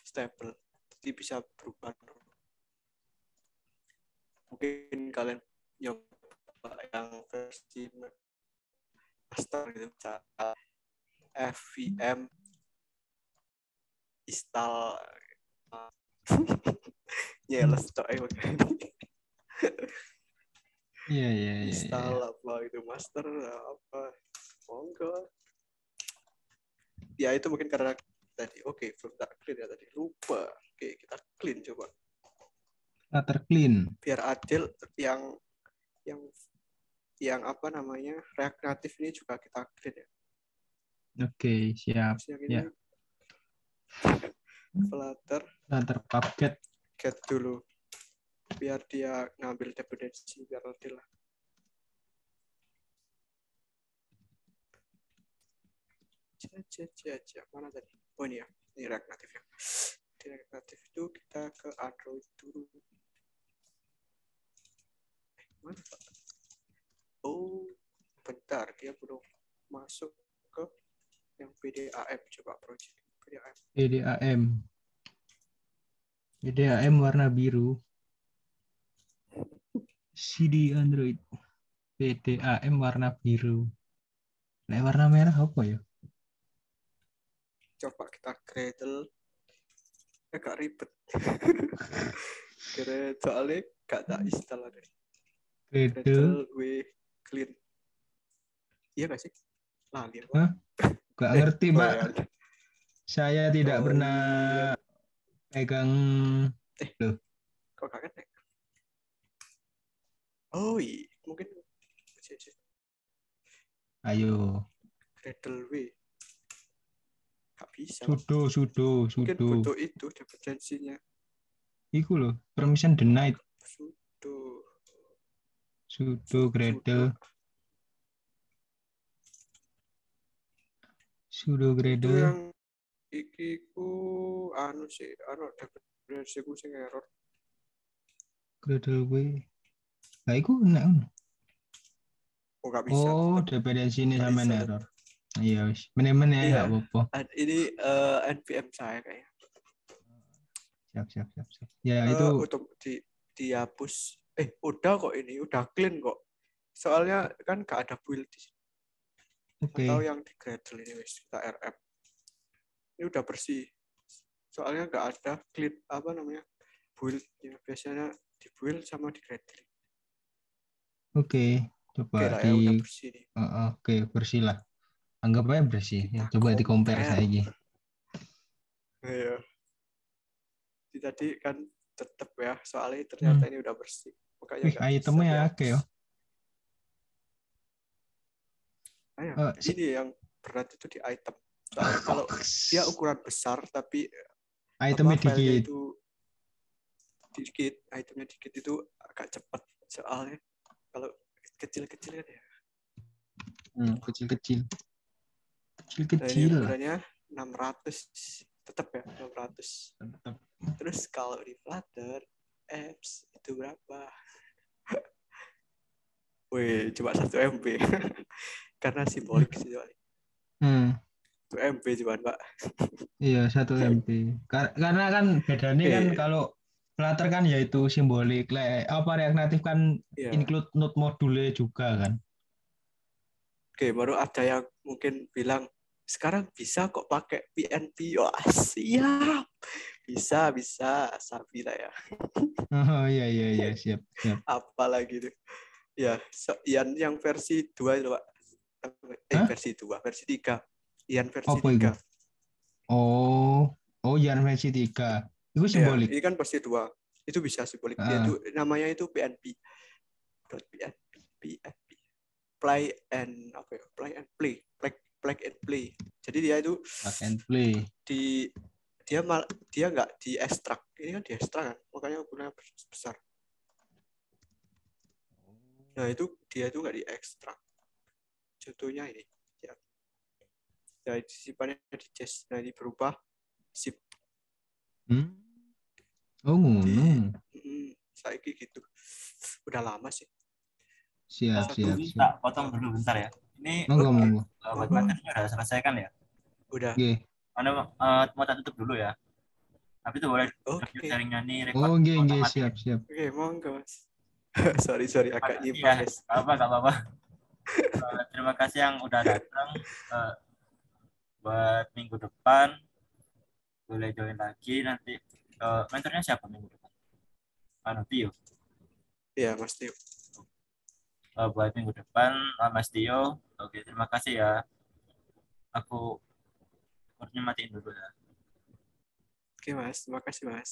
Stable. Jadi bisa berubah. Mungkin kalian nyoba yang versi master gitu, bisa FVM install nyeles tok Iya. Install apa itu master apa monggo. Ya itu mungkin karena tadi belum tak clean ya tadi lupa. Oke, kita clean coba. Flutter clean. Biar adil yang apa namanya React Native ini juga kita clean ya. Oke, siap. Ya. Flutter paket get dulu biar dia ngambil dependensi biar adil lah. Mana tadi? Oh ini ya, ini React Native ya. Di React Native itu kita ke Android dulu. Mana Pak? Oh, bentar, dia belum masuk ke yang PDAM. Coba project PDAM warna biru. CD Android. PDAM warna biru. Nah, warna merah apa ya? Coba kita Gradle. Agak ribet. Soalnya gak tak install ada. Gradle we clean. Iya nggak sih? Lali apa? Hah? Gak ngerti, Pak. Goyang. Saya tidak pernah Goyang. pegang. Loh, Kok gak ketek? Oh iya, mungkin ayo. Cradle W. Gak bisa. Sudo. Mungkin butuh itu dependensinya. Iku loh, permission denied. Sudo Gradle. Sudo itu Gradle. yang iki ku dependensi ku sing error. Gradle W. Nah, iku enak. Oh gak bisa. Oh, dependensi ini Gak sama bisa, error. Iya, men ya, iya. gak apa-apa. Ini NPM saya kayaknya. Siap. Ya, itu Untuk dihapus. Udah kok ini, udah clean kok. Soalnya kan gak ada build di sini. oke. Atau yang di Gradle ini wis kita RM. Ini udah bersih. Soalnya nggak ada clean build. Ya, biasanya di build sama di Gradle. Oke, coba Oke lah ya, udah bersih nih. Oke, bersih lah. Anggap aja bersih. Ya, Kita coba di-compare compare. saja. Iya. Tadi kan tetap ya, soalnya ternyata ini udah bersih. Makanya Wih, itemnya oke ya. Ini yang berat itu di item. Soalnya kalau dia ukuran besar tapi itemnya filenya dikit. itu dikit, itemnya dikit itu agak cepat. Soalnya kalau kecil-kecil kan ya. Kecil-kecil. Nah, ini ukurannya 600. Tetap ya, 600. Tetap. Terus kalau di Flutter apps itu berapa? Wih, cuma 1 MB. Karena simbolik sih soalnya. 1 MB cuma, Pak. Iya, 1 MB. Karena kan bedanya kan kalau Flutter kan yaitu simbolik. React Native kan include node module juga kan. Oke, baru ada yang mungkin bilang sekarang bisa kok pakai PNP. Wah, siap. Bisa. Sabi lah ya. Oh iya, siap. Apalagi tuh. Ya, yang versi 2 itu, Pak. Versi 2, versi 3. Ian versi apa 3. Itu? Oh, Ian versi 3. Itu simbolik. Ya, ini kan versi 2. Itu bisa simbolik. Dia itu namanya itu PNP. PNP. Play and play. Jadi dia itu plug and play. Dia nggak di ekstrak. Ini kan di ekstrak kan, makanya ukurannya besar. Nah, itu dia itu nggak di ekstrak. Contohnya ini. Ya. Nah, simpannya di chest. Nah, ini berubah zip. Oh, ngono. Saya gitu. Udah lama sih. Siap. Tak potong dulu bentar ya. Ini monggo. buat materinya udah selesai kan ya? Udah. Anda mau tak tutup dulu ya. Tapi itu boleh sharingnya nih record. Oh, nggih, siap. Oke, monggo, Mas. sorry agak nyimpang, guys. Gak apa-apa. Terima kasih yang udah datang. Buat minggu depan boleh join lagi nanti. Mentornya siapa minggu depan? Tio. Iya, Mas Tio. Buat minggu depan Mas Tio. Oke, terima kasih ya. Aku matiin dulu ya. Oke, Mas. Terima kasih, Mas.